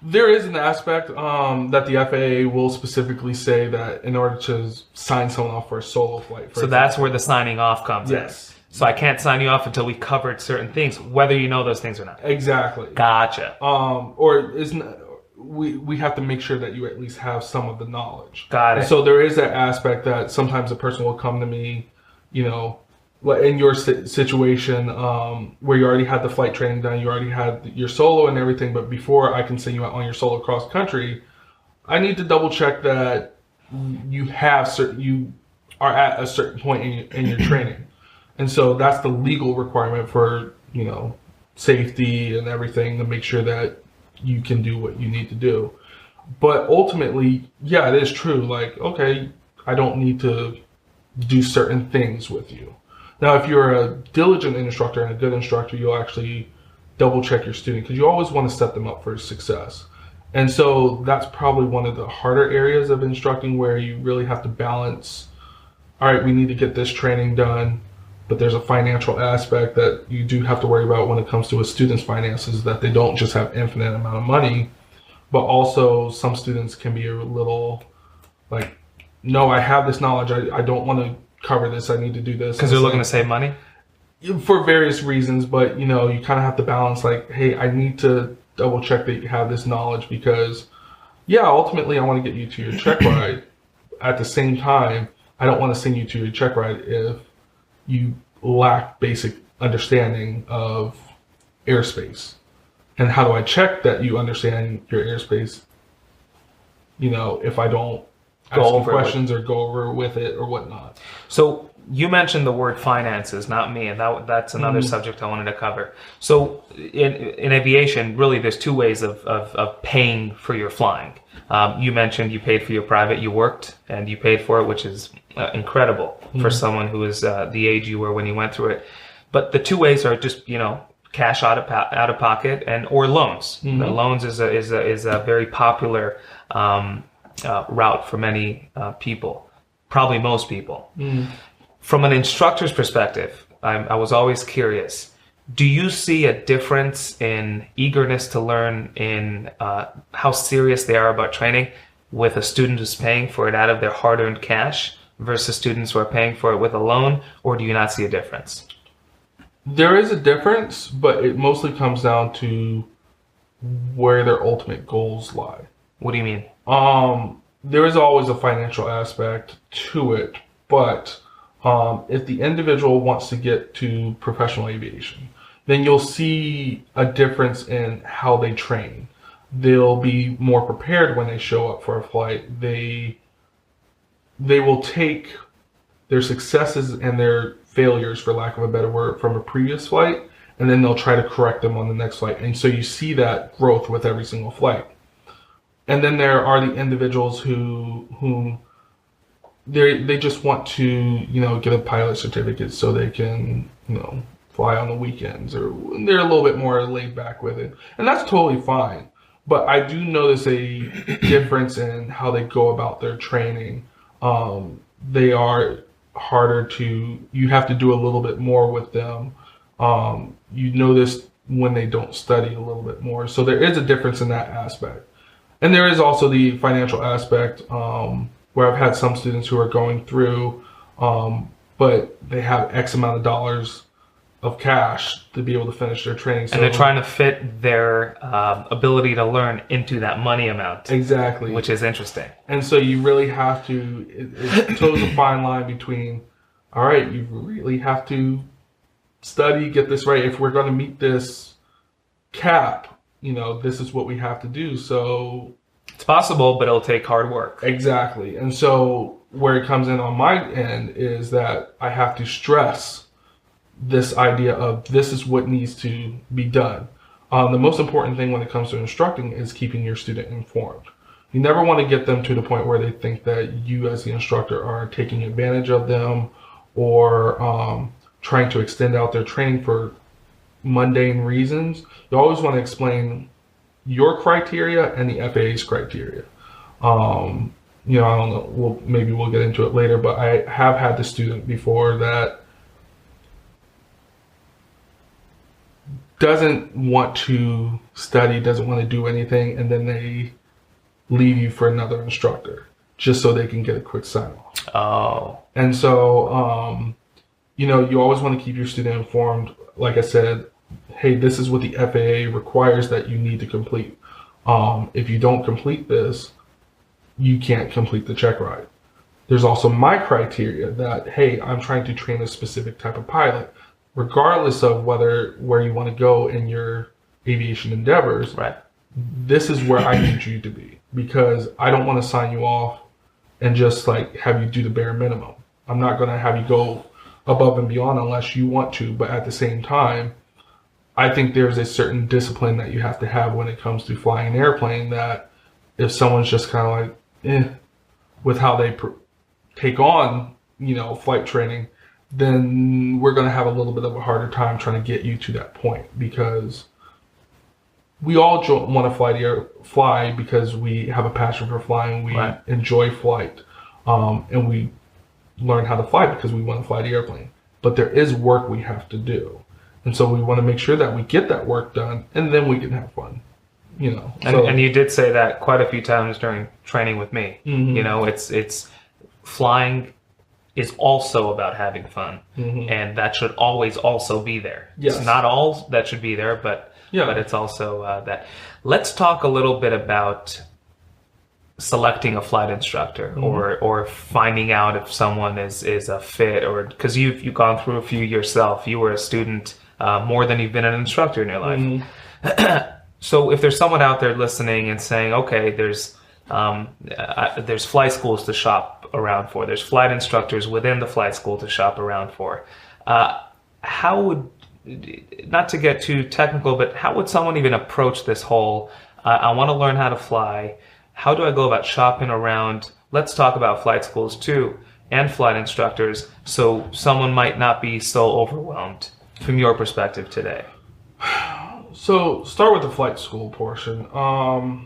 B: There is an aspect that the FAA will specifically say that in order to sign someone off for a solo flight.
A: So that's where the signing off comes in.
B: Yes.
A: So I can't sign you off until we covered certain things, whether you know those things or not.
B: Exactly.
A: Gotcha.
B: Or isn't we have to make sure that you at least have some of the knowledge.
A: Got it.
B: And so there is that aspect that sometimes a person will come to me, you know, in your situation where you already had the flight training done, you already had your solo and everything, but before I can send you out on your solo cross country, I need to double check that you are at a certain point in your training. And so that's the legal requirement for, you know, safety and everything to make sure that you can do what you need to do. But ultimately, yeah, it is true. Like, okay, I don't need to do certain things with you. Now, if you're a diligent instructor and a good instructor, you'll actually double check your student because you always want to set them up for success. And so that's probably one of the harder areas of instructing where you really have to balance, all right, we need to get this training done, but there's a financial aspect that you do have to worry about when it comes to a student's finances, that they don't just have infinite amount of money, but also some students can be a little like, no, I have this knowledge, I don't want to cover this, I need to do this.
A: Because they're looking to save money?
B: For various reasons, but you know, you kind of have to balance like, hey, I need to double check that you have this knowledge because, yeah, ultimately I want to get you to your check ride. At the same time, I don't want to send you to your check ride if you lack basic understanding of airspace. And how do I check that you understand your airspace? You know, if I don't ask you questions or go over with it or whatnot.
A: So you mentioned the word finances, not me, and that's another subject I wanted to cover. So in aviation, really, there's two ways of paying for your flying. You mentioned you paid for your private, you worked, and you paid for it, which is incredible for someone who is the age you were when you went through it. But the two ways are just, you know, cash out of pocket or loans. The loans is a very popular route for many people, probably most people. From an instructor's perspective, I was always curious. Do you see a difference in eagerness to learn, in how serious they are about training with a student who's paying for it out of their hard-earned cash versus students who are paying for it with a loan, or do you not see a difference?
B: There is a difference, but it mostly comes down to where their ultimate goals lie.
A: What do you mean?
B: There is always a financial aspect to it, but if the individual wants to get to professional aviation, then you'll see a difference in how they train. They'll be more prepared when they show up for a flight. They will take their successes and their failures, for lack of a better word, from a previous flight, and then they'll try to correct them on the next flight. And so you see that growth with every single flight. And then there are the individuals whom they just want to, you know, get a pilot certificate so they can, you know, fly on the weekends, or they're a little bit more laid back with it. And that's totally fine. But I do notice a difference in how they go about their training. They are harder you have to do a little bit more with them. You notice when they don't study a little bit more. So there is a difference in that aspect. And there is also the financial aspect, where I've had some students who are going through, but they have X amount of dollars of cash to be able to finish their training.
A: And they're trying to fit their ability to learn into that money amount.
B: Exactly.
A: Which is interesting. And
B: so you really have to, it toes a fine line between, all right, you really have to study, get this right. If we're going to meet this cap, you know, this is what we have to do. So
A: it's possible, but it'll take hard work.
B: Exactly. And so where it comes in on my end is that I have to stress this idea of this is what needs to be done. The most important thing when it comes to instructing is keeping your student informed. You never want to get them to the point where they think that you as the instructor are taking advantage of them or trying to extend out their training for mundane reasons. You always want to explain your criteria and the FAA's criteria. You know, I don't know, maybe we'll get into it later, but I have had the student before that doesn't want to study, doesn't want to do anything, and then they leave you for another instructor just so they can get a quick sign off.
A: Oh.
B: And so, you always want to keep your student informed. Like I said, hey, this is what the FAA requires that you need to complete. If you don't complete this, you can't complete the check ride. There's also my criteria that, hey, I'm trying to train a specific type of pilot, regardless of where you want to go in your aviation endeavors.
A: Right.
B: This is where I need you to be, because I don't want to sign you off and just like have you do the bare minimum. I'm not going to have you go above and beyond unless you want to, but at the same time, I think there's a certain discipline that you have to have when it comes to flying an airplane, that if someone's just kind of like, with how they take on, flight training, then we're going to have a little bit of a harder time trying to get you to that point, because we all want to fly because we have a passion for flying. We
A: right.
B: enjoy flight, and we learn how to fly because we want to fly the airplane. But there is work we have to do. And so we want to make sure that we get that work done, and then we can have fun,
A: And you did say that quite a few times during training with me.
B: Mm-hmm.
A: It's flying is also about having fun, and that should always also be there.
B: Yes.
A: It's not all that should be there, but it's also that. Let's talk a little bit about selecting a flight instructor, or finding out if someone is a fit, or because you've gone through a few yourself. You were a student more than you've been an instructor in your life. So if there's someone out there listening and saying, okay, there's flight schools to shop around for, there's flight instructors within the flight school to shop around for, how would, not to get too technical, but how would someone even approach this whole, I want to learn how to fly, how do I go about shopping around? Let's talk about flight schools too, and flight instructors, so someone might not be so overwhelmed from your perspective today.
B: So start with the flight school portion. I've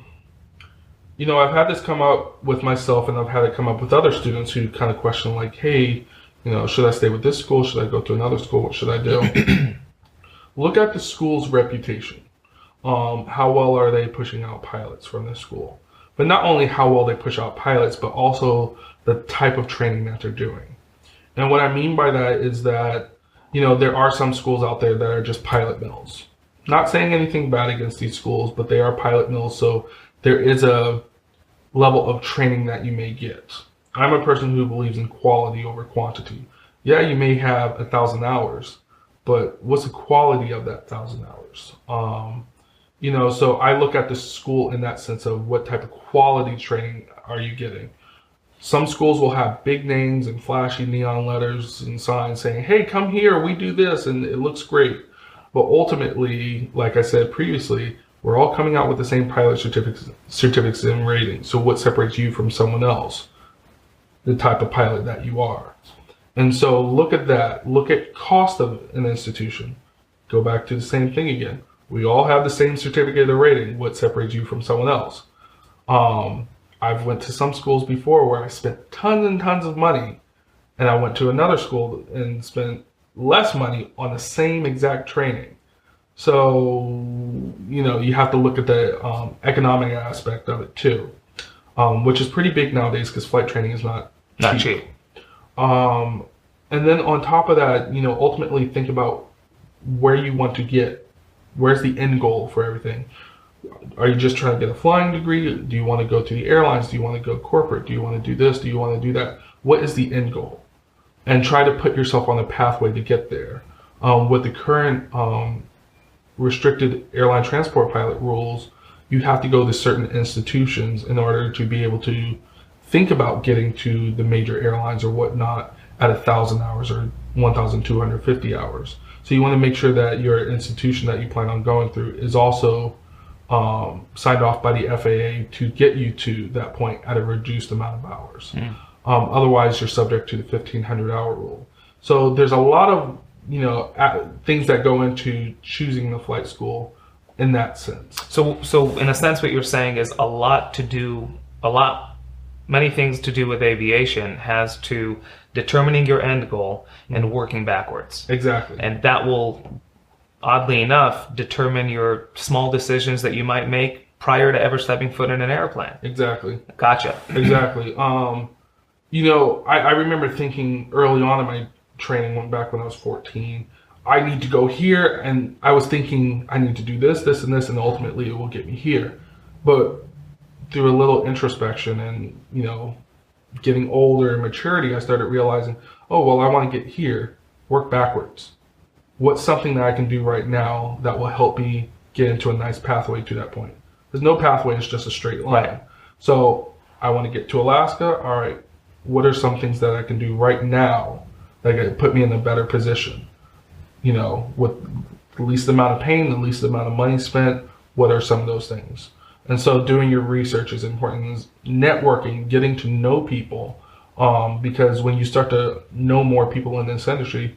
B: had this come up with myself, and I've had it come up with other students who kind of question, like, hey, should I stay with this school? Should I go to another school? What should I do? Look at the school's reputation. How well are they pushing out pilots from this school? But not only how well they push out pilots, but also the type of training that they're doing. And what I mean by that is that, there are some schools out there that are just pilot mills. Not saying anything bad against these schools, but they are pilot mills, so there is a level of training that you may get. I'm a person who believes in quality over quantity. Yeah, you may have 1,000 hours, but what's the quality of that 1,000 hours? So I look at the school in that sense of what type of quality training are you getting. Some schools will have big names and flashy neon letters and signs saying, hey, come here, we do this, and it looks great. But ultimately, like I said previously, we're all coming out with the same pilot certificates and ratings. So what separates you from someone else? The type of pilot that you are. And so look at that. Look at cost of an institution. Go back to the same thing again. We all have the same certificate or rating. What separates you from someone else? I've went to some schools before where I spent tons and tons of money, and I went to another school and spent less money on the same exact training. So, you have to look at the economic aspect of it too, which is pretty big nowadays because flight training is not cheap. And then on top of that, ultimately think about where you want to get. Where's the end goal for everything? Are you just trying to get a flying degree? Do you want to go to the airlines? Do you want to go corporate? Do you want to do this? Do you want to do that? What is the end goal? And try to put yourself on a pathway to get there. With the current restricted airline transport pilot rules, you have to go to certain institutions in order to be able to think about getting to the major airlines or whatnot at 1,000 hours or 1,250 hours. So you want to make sure that your institution that you plan on going through is also signed off by the FAA to get you to that point at a reduced amount of hours. Otherwise, you're subject to the 1,500 hour rule. So there's a lot of things that go into choosing the flight school in that sense.
A: So in a sense, what you're saying is many things to do with aviation has to determining your end goal and working backwards.
B: Exactly.
A: And that will oddly enough, determine your small decisions that you might make prior to ever stepping foot in an airplane.
B: Exactly.
A: Gotcha.
B: Exactly. I remember thinking early on in my training, went back when I was 14, I need to go here, and I was thinking I need to do this, this, and this, and ultimately it will get me here. But through a little introspection and, getting older and maturity, I started realizing, oh, well, I want to get here, work backwards. What's something that I can do right now that will help me get into a nice pathway to that point? Because no pathway is just a straight line.
A: Right.
B: So I want to get to Alaska. All right, what are some things that I can do right now that can put me in a better position? With the least amount of pain, the least amount of money spent, what are some of those things? And so doing your research is important. Networking, getting to know people, because when you start to know more people in this industry,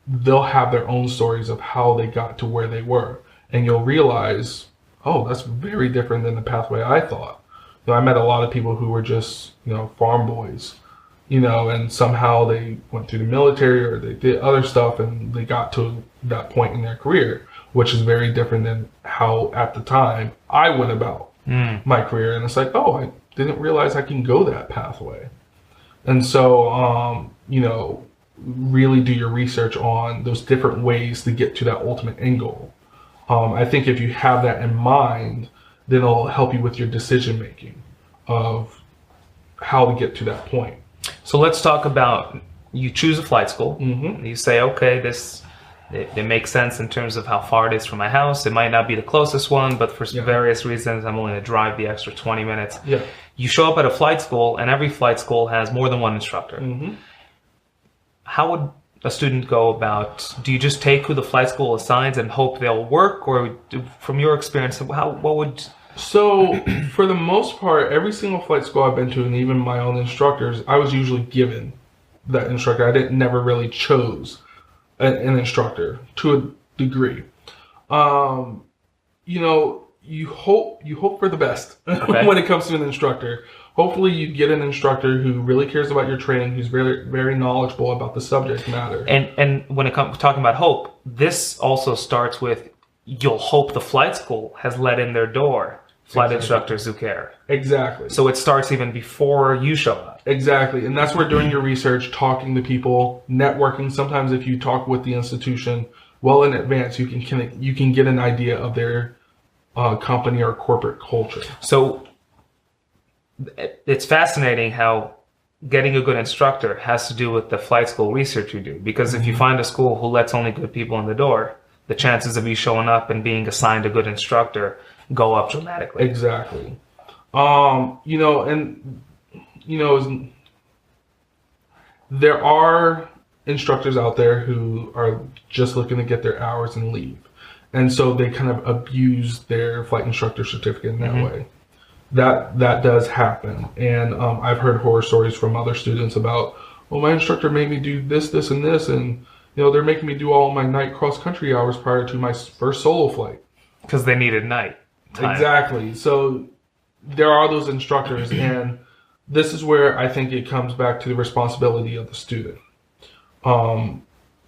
B: they'll have their own stories of how they got to where they were. And you'll realize, oh, that's very different than the pathway I thought. I met a lot of people who were just, farm boys, and somehow they went through the military or they did other stuff and they got to that point in their career, which is very different than how at the time I went about my career. And it's like, oh, I didn't realize I can go that pathway. And so, really do your research on those different ways to get to that ultimate end goal. I think if you have that in mind, then it'll help you with your decision making of how to get to that point.
A: So let's talk about, you choose a flight school.
B: Mm-hmm.
A: You say, okay, it makes sense in terms of how far it is from my house. It might not be the closest one, but for various reasons, I'm willing to drive the extra 20 minutes.
B: Yeah.
A: You show up at a flight school, and every flight school has more than one instructor.
B: Mm-hmm.
A: How would a student go about, do you just take who the flight school assigns and hope they'll work? Or from your experience, what would...
B: So, for the most part, every single flight school I've been to, and even my own instructors, I was usually given that instructor. I never really chose an instructor to a degree. You hope for the best when it comes to an instructor. Hopefully you get an instructor who really cares about your training, who's very, very knowledgeable about the subject matter.
A: And when it comes talking about hope, this also starts with, you'll hope the flight school has let in their door flight instructors who care.
B: Exactly.
A: So it starts even before you show up.
B: Exactly. And that's where doing your research, talking to people, networking. Sometimes if you talk with the institution well in advance, you can get an idea of their company or corporate culture.
A: So it's fascinating how getting a good instructor has to do with the flight school research you do. Because if you find a school who lets only good people in the door, the chances of you showing up and being assigned a good instructor go up dramatically.
B: Exactly. There are instructors out there who are just looking to get their hours and leave. And so they kind of abuse their flight instructor certificate in that way. That does happen. And I've heard horror stories from other students about, well, my instructor made me do this, this, and this, and they're making me do all my night cross-country hours prior to my first solo flight.
A: Because they needed night time.
B: Exactly. So there are those instructors, and this is where I think it comes back to the responsibility of the student.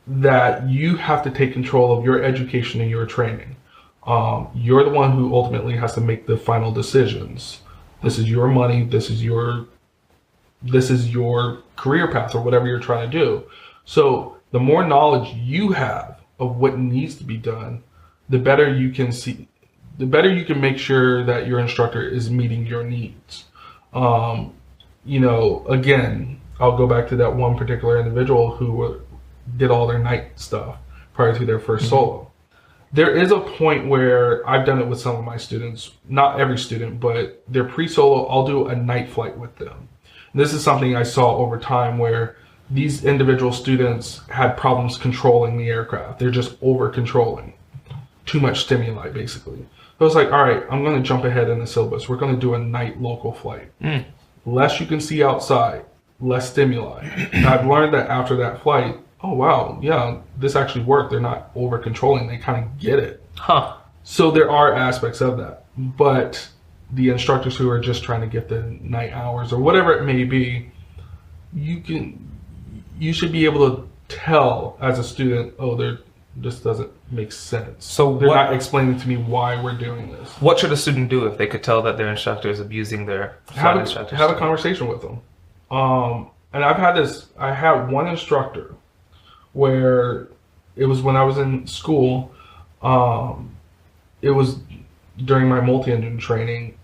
B: That you have to take control of your education and your training. You're the one who ultimately has to make the final decisions. This is your money. This is your career path or whatever you're trying to do. So the more knowledge you have of what needs to be done, the better you can make sure that your instructor is meeting your needs. Again, I'll go back to that one particular individual who did all their night stuff prior to their first solo. There is a point where I've done it with some of my students, not every student, but their pre-solo, I'll do a night flight with them. And this is something I saw over time where these individual students had problems controlling the aircraft. They're just over-controlling. Too much stimuli, basically. So it's like, all right, I'm going to jump ahead in the syllabus. We're going to do a night local flight. Less you can see outside, less stimuli. And I've learned that after that flight, oh, wow, yeah, this actually worked. They're not over-controlling. They kind of get it. So there are aspects of that. But the instructors who are just trying to get the night hours or whatever it may be, you should be able to tell as a student, oh, It just doesn't make sense.
A: So
B: they're not explaining to me why we're doing this.
A: What should a student do if they could tell that their instructor is abusing their flight instructor?
B: Have a conversation with them. And I had one instructor where it was when I was in school. It was during my multi-engine training.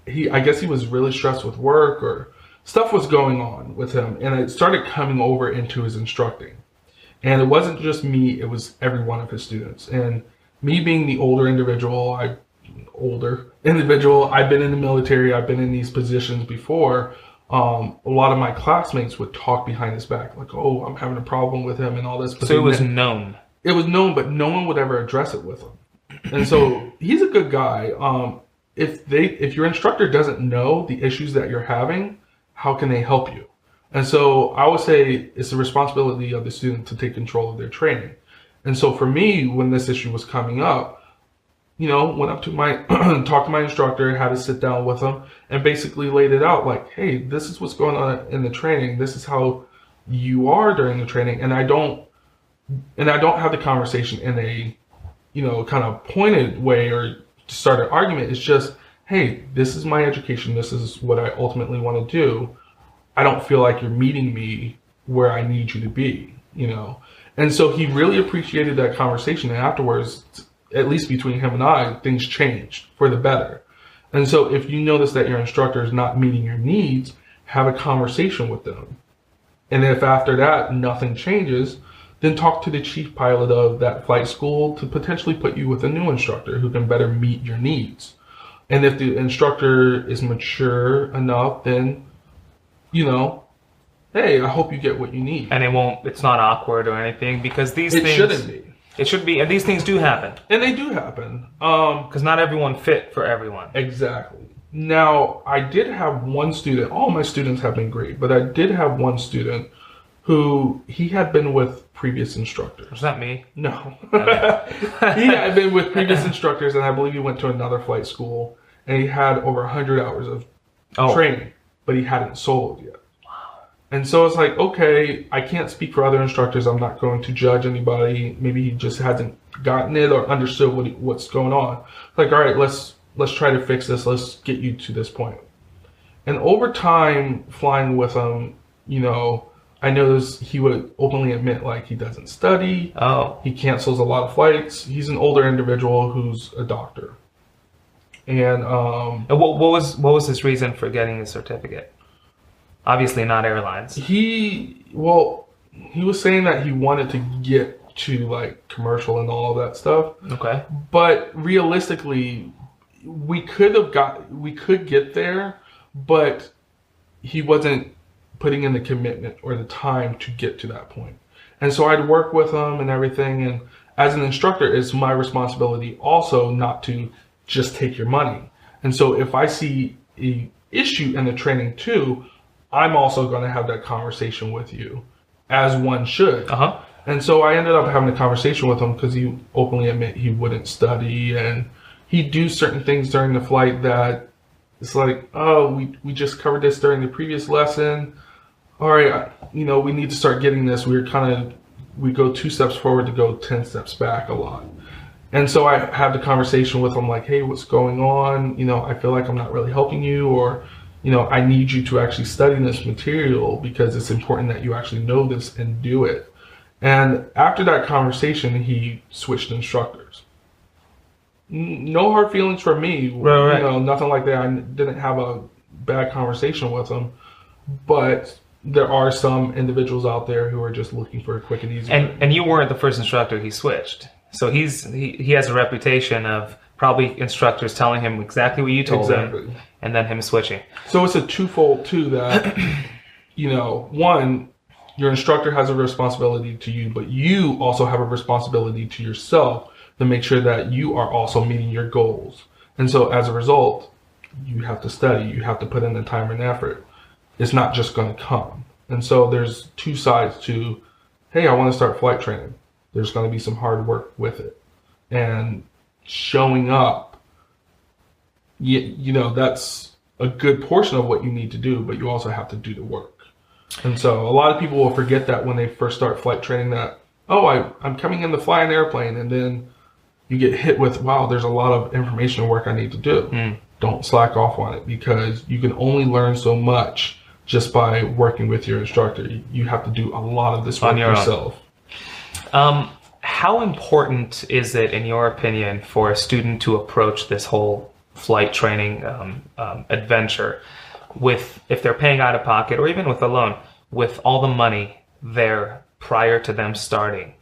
B: I guess he was really stressed with work or stuff was going on with him, and it started coming over into his instructing. And it wasn't just me, it was every one of his students. And me being the older individual, I've been in the military, I've been in these positions before. A lot of my classmates would talk behind his back, like, oh, I'm having a problem with him and all this. But
A: so it was known. It
B: was known, but no one would ever address it with him. And so he's a good guy. If your instructor doesn't know the issues that you're having, how can they help you? And so I would say it's the responsibility of the student to take control of their training. And so for me, when this issue was coming up, went up to talked to my instructor, had to sit down with him and basically laid it out like, hey, this is what's going on in the training. This is how you are during the training. And I don't have the conversation in a, kind of pointed way or start an argument. It's just, hey, this is my education. This is what I ultimately want to do. I don't feel like you're meeting me where I need you to be, And so he really appreciated that conversation. And afterwards, at least between him and I, things changed for the better. And so if you notice that your instructor is not meeting your needs, have a conversation with them. And if after that nothing changes, then talk to the chief pilot of that flight school to potentially put you with a new instructor who can better meet your needs. And if the instructor is mature enough, then, hey, I hope you get what you need.
A: And it's not awkward or anything because things...
B: It shouldn't be.
A: It should be, and these things do happen.
B: And they do happen.
A: Because not everyone fit for everyone.
B: Exactly. Now, I did have one student, all my students have been great, but I did have one student who he had been with previous instructors.
A: Was that me?
B: No.
A: Okay.
B: He had been with previous instructors, and I believe he went to another flight school, and he had over 100 hours of training, but he hadn't soloed yet. And so it's like, okay, I can't speak for other instructors. I'm not going to judge anybody. Maybe he just hasn't gotten it or understood what's going on. Like, all right, let's try to fix this. Let's get you to this point. And over time, flying with him, I noticed he would openly admit like he doesn't study.
A: Oh.
B: He cancels a lot of flights. He's an older individual who's a doctor. And
A: what was his reason for getting his certificate? Obviously not airlines.
B: He was saying that he wanted to get to like commercial and all of that stuff.
A: Okay.
B: But realistically, we could get there, but he wasn't putting in the commitment or the time to get to that point. And so I'd work with him and everything. And as an instructor, it's my responsibility also not to just take your money. And so if I see an issue in the training too, I'm also going to have that conversation with you, as one should.
A: Uh-huh.
B: And so I ended up having a conversation with him because he openly admitted he wouldn't study, and he'd do certain things during the flight that it's like, oh, we just covered this during the previous lesson. All right, we need to start getting this. We go 2 steps forward to go 10 steps back a lot. And so I had the conversation with him like, hey, what's going on? I feel like I'm not really helping you, or I need you to actually study this material because it's important that you actually know this and do it. And after that conversation, he switched instructors. No hard feelings from me,
A: right.
B: Nothing like that. I didn't have a bad conversation with him, but there are some individuals out there who are just looking for a quick and easy.
A: And you weren't the first instructor he switched, so he has a reputation of probably instructors telling him exactly what you told him, and then him switching.
B: So it's a twofold too that, one, your instructor has a responsibility to you, but you also have a responsibility to yourself to make sure that you are also meeting your goals. And so as a result, you have to study, you have to put in the time and effort. It's not just going to come. And so there's two sides to, hey, I want to start flight training. There's going to be some hard work with it. And showing up, that's a good portion of what you need to do, but you also have to do the work. And so a lot of people will forget that when they first start flight training, that oh, I'm coming in to fly an airplane, and then you get hit with, wow, there's a lot of information work I need to do. Don't slack off on it, because you can only learn so much just by working with your instructor. You have to do a lot of this work yourself.
A: How important is it, in your opinion, for a student to approach this whole flight training adventure with, if they're paying out of pocket or even with a loan, with all the money there prior to them starting?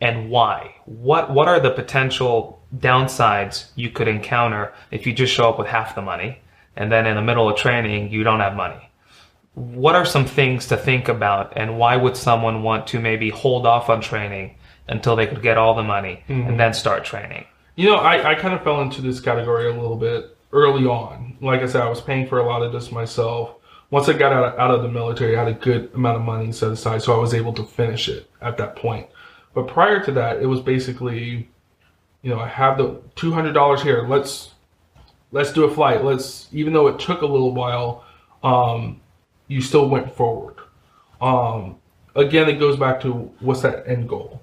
A: And why? What are the potential downsides you could encounter if you just show up with half the money and then in the middle of training you don't have money? What are some things to think about, and why would someone want to maybe hold off on training until they could get all the money and then start training?
B: You know, I kind of fell into this category a little bit early on. Like I said, I was paying for a lot of this myself. Once I got out of the military, I had a good amount of money set aside, so I was able to finish it at that point. But prior to that, it was basically, you know, I have the $200 here. Let's do a flight. Even though it took a little while, you still went forward. Again, it goes back to, what's that end goal?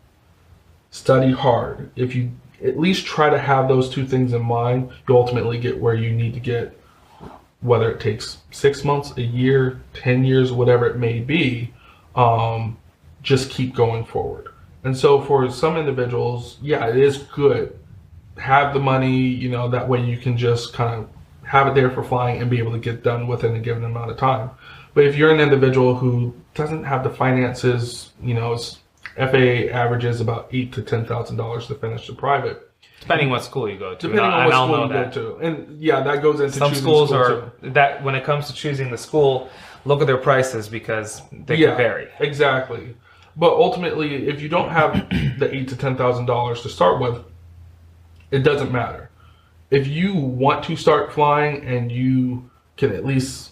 B: Study hard. If you at least try to have those two things in mind, you ultimately get where you need to get, whether it takes 6 months, a year, 10 years, whatever it may be. Just keep going forward. And so for some individuals, yeah, it is good. Have the money, you know, that way you can just kind of have it there for flying and be able to get done within a given amount of time. But if you're an individual who doesn't have the finances, you know, FAA averages about $8,000 to $10,000 to finish the private.
A: Depending what school you go to.
B: Depending on what school you go to. And yeah, that goes into
A: some schools are that when it comes to choosing the school, look at their prices, because they can vary.
B: Exactly. But ultimately, if you don't have the $8,000 to $10,000 to start with, it doesn't matter. If you want to start flying and you can at least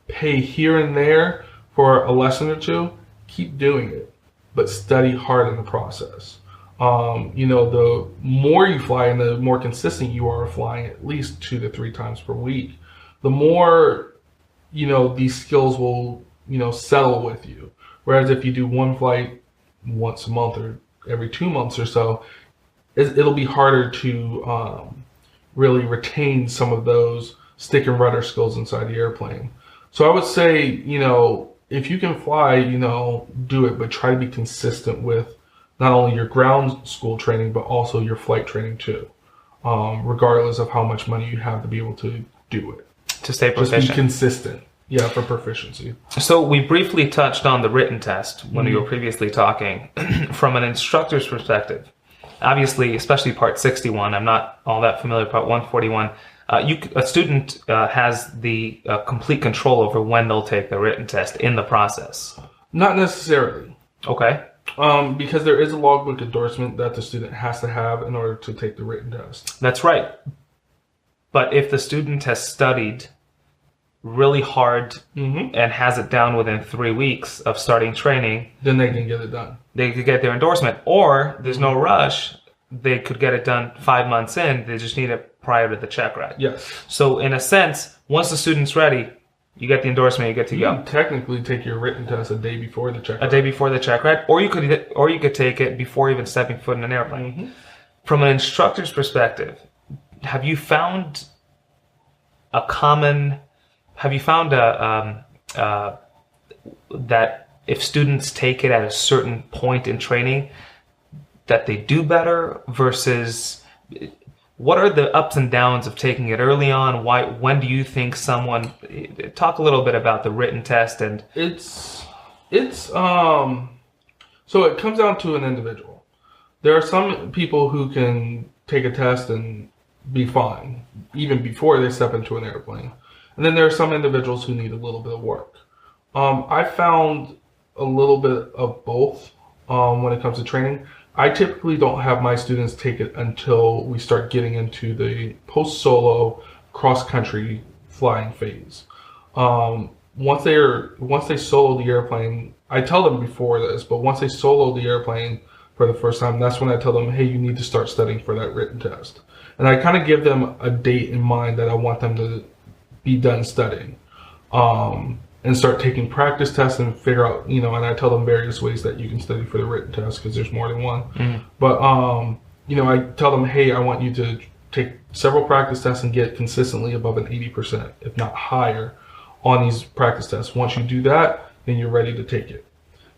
B: pay here and there for a lesson or two, keep doing it, but study hard in the process. You know, the more you fly and the more consistent you are flying, at least 2 to 3 times per week, the more, you know, these skills will, you know, settle with you. Whereas if you do one flight once a month or every 2 months or so, it'll be harder to really retain some of those stick and rudder skills inside the airplane. So I would say, you know, if you can fly, you know, do it, but try to be consistent with not only your ground school training, but also your flight training too, regardless of how much money you have to be able to do it.
A: To stay proficient.
B: Just be consistent. Yeah, for proficiency.
A: So we briefly touched on the written test when we were previously talking. From an instructor's perspective, obviously, especially Part 61, I'm not all that familiar with Part 141. A student has the complete control over when they'll take the written test in the process.
B: Not necessarily.
A: Okay.
B: Because there is a logbook endorsement that the student has to have in order to take the written test.
A: That's right. But if the student has studied really hard and has it down within 3 weeks of starting training,
B: then they can get it done.
A: They could get their endorsement. Or there's no rush. They could get it done 5 months in. They just need it prior to the check ride.
B: Yes.
A: So in a sense, once the student's ready, you get the endorsement, you get to go.
B: You can technically take your written test a day before the check ride.
A: A day before the check ride, or you could take it before even stepping foot in an airplane. From an instructor's perspective, have you found that if students take it at a certain point in training, that they do better, versus what are the ups and downs of taking it early on? When do you think someone, talk a little bit about the written test? And
B: so it comes down to an individual. There are some people who can take a test and be fine even before they step into an airplane. And then there are some individuals who need a little bit of work. I found a little bit of both when it comes to training. I typically don't have my students take it until we start getting into the post-solo cross-country flying phase. Once they solo the airplane, I tell them before this, but once they solo the airplane for the first time, that's when I tell them, hey, you need to start studying for that written test. And I kind of give them a date in mind that I want them to be done studying. and start taking practice tests and figure out, and I tell them various ways that you can study for the written test because there's more than one. But, I tell them, hey, I want you to take several practice tests and get consistently above an 80%, if not higher, on these practice tests. Once you do that, then you're ready to take it.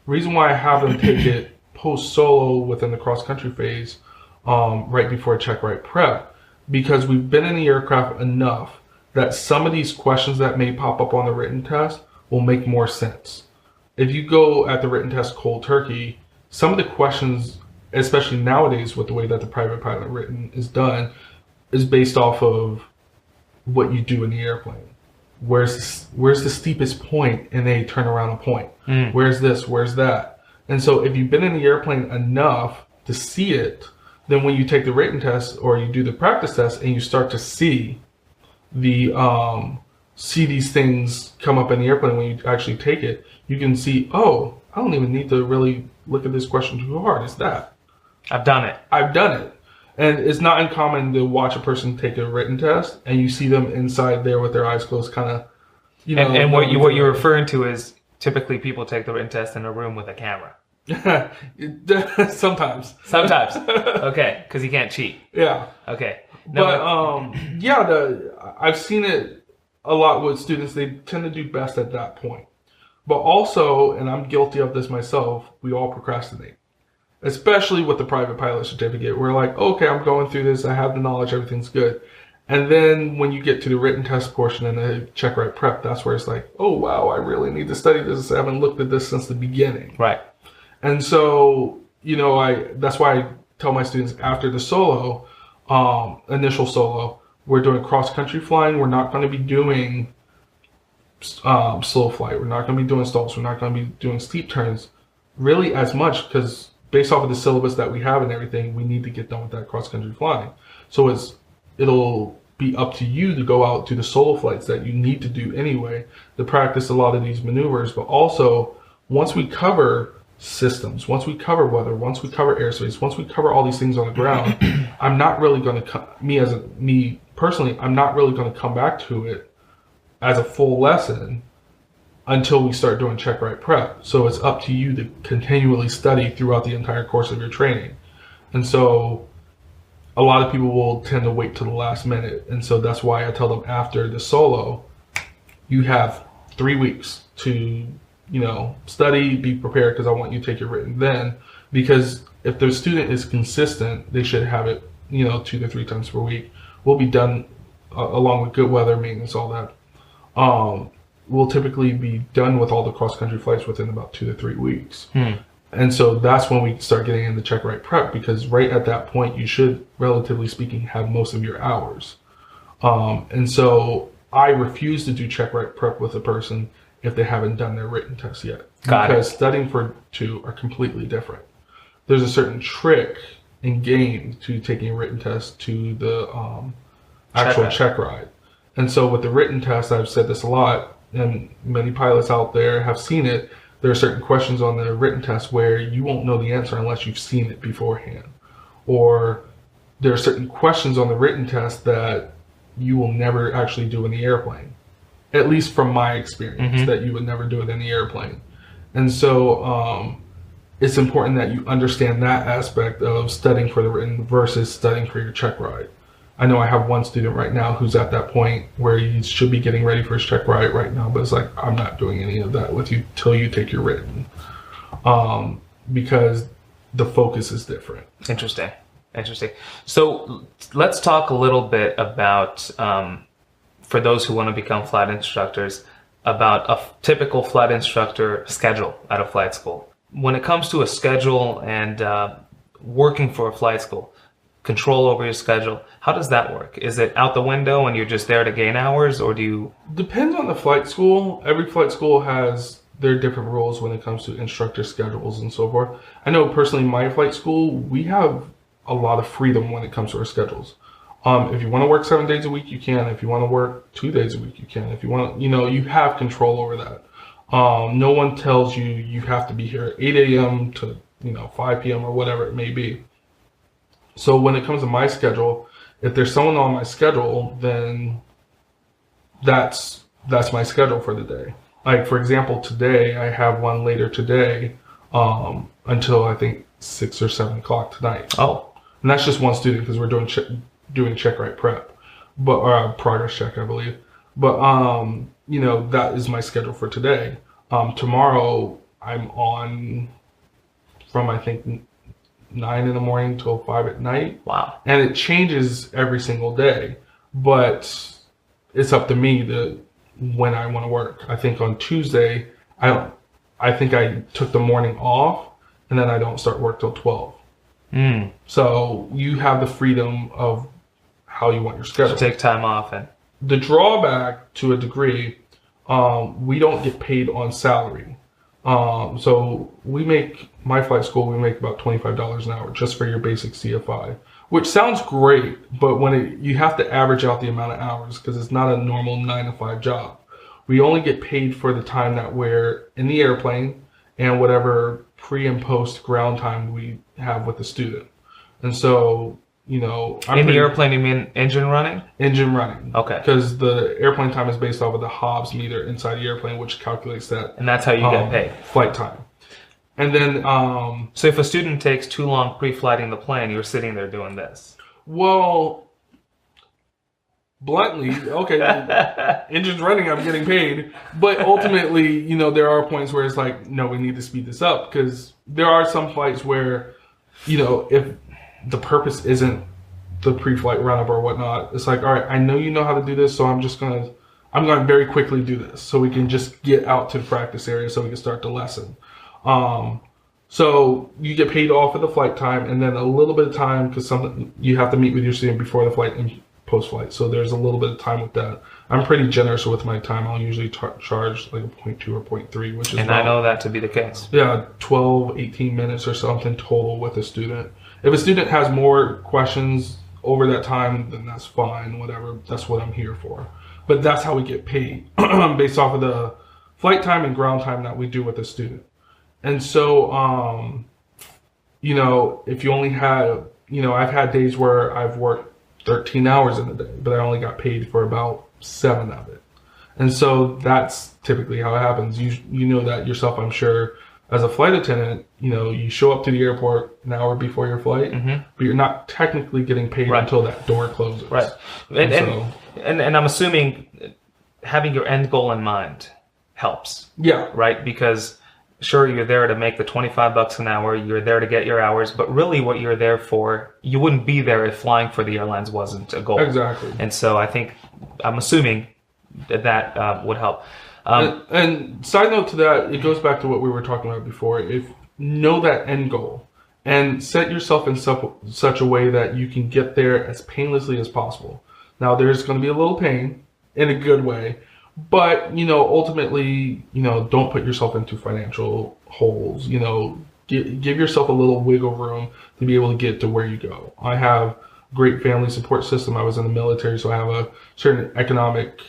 B: The reason why I have them take it post-solo within the cross-country phase, right before check right prep, because we've been in the aircraft enough that some of these questions that may pop up on the written test will make more sense. If you go at the written test cold turkey, some of the questions, especially nowadays with the way that the private pilot written is done, is based off of what you do in the airplane. Where's the steepest point and they turn around a point? Where's this? Where's that? And so if you've been in the airplane enough to see it, then when you take the written test or you do the practice test and you start to see these things come up in the airplane when you actually take it, you can see, oh, I don't even need to really look at this question too hard. It's that.
A: I've done it.
B: And it's not uncommon to watch a person take a written test and you see them inside there with their eyes closed, kind of,
A: And what you're referring to is typically people take the written test in a room with a camera.
B: Sometimes.
A: Okay, because you can't cheat.
B: Yeah.
A: Okay.
B: No, but I've seen it a lot with students. They tend to do best at that point. But also, and I'm guilty of this myself, we all procrastinate. Especially with the private pilot certificate. We're like, okay, I'm going through this. I have the knowledge. Everything's good. And then when you get to the written test portion and the check right prep, that's where it's like, oh, wow, I really need to study this. I haven't looked at this since the beginning.
A: Right.
B: And so, that's why I tell my students after the solo, initial solo, we're doing cross-country flying. We're not going to be doing slow flight. We're not going to be doing stalls. We're not going to be doing steep turns really as much because based off of the syllabus that we have and everything, we need to get done with that cross-country flying. So it'll be up to you to go out to the solo flights that you need to do anyway to practice a lot of these maneuvers. But also, once we cover systems, once we cover weather, once we cover airspace, once we cover all these things on the ground, I'm not really going to, me personally, I'm not really going to come back to it as a full lesson until we start doing check right prep. So it's up to you to continually study throughout the entire course of your training. And so a lot of people will tend to wait till the last minute. And so that's why I tell them after the solo, you have 3 weeks to, study, be prepared, because I want you to take your written then. Because if the student is consistent, they should have it, 2 to 3 times per week. We'll be done along with good weather, maintenance, all that. We'll typically be done with all the cross-country flights within about 2 to 3 weeks. And so that's when we start getting into check right prep, because right at that point, you should, relatively speaking, have most of your hours. And so I refuse to do check right prep with a person if they haven't done their written test yet. Because studying for 2 are completely different. There's a certain trick and game to taking a written test to the actual check ride. And so with the written test, I've said this a lot, and many pilots out there have seen it. There are certain questions on the written test where you won't know the answer unless you've seen it beforehand. Or there are certain questions on the written test that you will never actually do in the airplane. At least from my experience, that you would never do it in the airplane. And so it's important that you understand that aspect of studying for the written versus studying for your check ride. I know I have one student right now who's at that point where he should be getting ready for his check ride right now, but it's like, I'm not doing any of that with you till you take your written, because the focus is different.
A: Interesting. So let's talk a little bit about, for those who want to become flight instructors, about a typical flight instructor schedule at a flight school. When it comes to a schedule and working for a flight school, control over your schedule, how does that work? Is it out the window and you're just there to gain hours, or do you?
B: Depends on the flight school. Every flight school has their different rules when it comes to instructor schedules and so forth. I know personally, my flight school, we have a lot of freedom when it comes to our schedules. If you want to work 7 days a week, you can. If you want to work 2 days a week, you can. If you want to, you have control over that. No one tells you you have to be here at 8 a.m. to 5 p.m. or whatever it may be. So when it comes to my schedule, if there's someone on my schedule, then that's my schedule for the day. Like, for example, today I have one later today until I think 6 or 7 o'clock tonight.
A: Oh,
B: And that's just one student because we're doing check right prep, but progress check, I believe. But you know, that is my schedule for today. Tomorrow I'm on from I think 9 in the morning till 5 at night.
A: wow.
B: And it changes every single day, but it's up to me to when I want to work. I think on Tuesday, I think I took the morning off, and then I don't start work till 12. So you have the freedom of how you want your schedule.
A: Take time off. And
B: The drawback to a degree, we don't get paid on salary. So my flight school, we make about $25 an hour just for your basic CFI, which sounds great, but you have to average out the amount of hours because it's not a normal 9 to 5 job. We only get paid for the time that we're in the airplane and whatever pre and post ground time we have with the student. And so, you know,
A: in the airplane, you mean engine running? Engine
B: running.
A: Okay.
B: Because the airplane time is based off of the Hobbs meter inside the airplane, which calculates that.
A: And that's how you get paid.
B: Flight time. And then...
A: so if a student takes too long pre-flighting the plane, you're sitting there doing this.
B: Well, bluntly, okay, engine's running, I'm getting paid. But ultimately, you know, there are points where it's like, no, we need to speed this up. Because there are some flights where, you know, if the purpose isn't the pre-flight run-up or whatnot, it's like, all right, I know you know how to do this, so I'm going to very quickly do this so we can just get out to the practice area so we can start the lesson. So you get paid off of the flight time and then a little bit of time because you have to meet with your student before the flight and post-flight. So there's a little bit of time with that. I'm pretty generous with my time. I'll usually charge like a 0.2 or 0.3, which is
A: I know that to be the case.
B: Yeah, 12, 18 minutes or something total with a student. If a student has more questions over that time, then that's fine, whatever. That's what I'm here for. But that's how we get paid, based off of the flight time and ground time that we do with the student. And so, you know, if you only had, you know, I've had days where I've worked 13 hours in a day, but I only got paid for about 7 of it. And so that's typically how it happens. You know that yourself, I'm sure. As a flight attendant, you know, you show up to the airport an hour before your flight, but you're not technically getting paid until that door closes.
A: Right. And I'm assuming having your end goal in mind helps.
B: Yeah.
A: Right? Because sure, you're there to make the $25 an hour, you're there to get your hours, but really what you're there for, you wouldn't be there if flying for the airlines wasn't a goal.
B: Exactly.
A: And so I'm assuming that would help.
B: And side note to that, it goes back to what we were talking about before. If know that end goal and set yourself in such a way that you can get there as painlessly as possible. Now, there's going to be a little pain in a good way, but, you know, ultimately, you know, don't put yourself into financial holes. You know, give yourself a little wiggle room to be able to get to where you go. I have great family support system. I was in the military, so I have a certain economic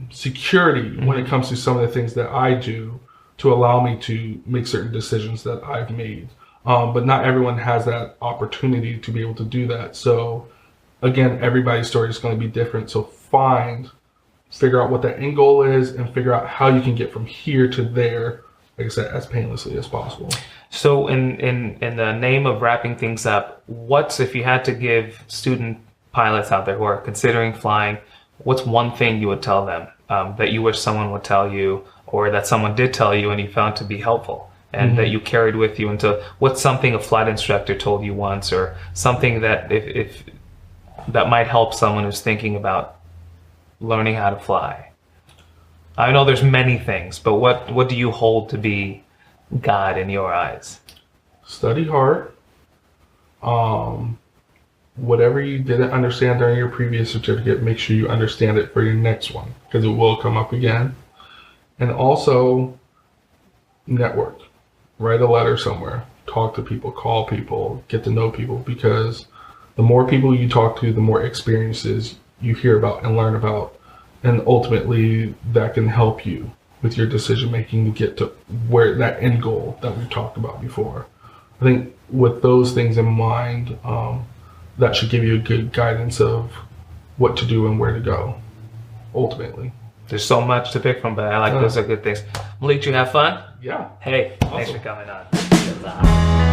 B: security when it comes to some of the things that I do to allow me to make certain decisions that I've made. But not everyone has that opportunity to be able to do that. So again, everybody's story is going to be different. So figure out what that end goal is and figure out how you can get from here to there, like I said, as painlessly as possible. So
A: in the name of wrapping things up, if you had to give student pilots out there who are considering flying, what's one thing you would tell them that you wish someone would tell you, or that someone did tell you and you found to be helpful and that you carried with you into what's something a flight instructor told you once, or something that if that might help someone who's thinking about learning how to fly? I know there's many things, but what do you hold to be God in your eyes?
B: Study hard. Whatever you didn't understand during your previous certificate, make sure you understand it for your next one, because it will come up again. And also, network. Write a letter somewhere. Talk to people. Call people. Get to know people, because the more people you talk to, the more experiences you hear about and learn about. And ultimately, that can help you with your decision making to get to where that end goal that we've talked about before. I think with those things in mind, that should give you a good guidance of what to do and where to go, ultimately.
A: There's so much to pick from, but I like those are good things. Malik, you have fun?
B: Yeah.
A: Hey, thanks
B: Awesome.
A: for coming on.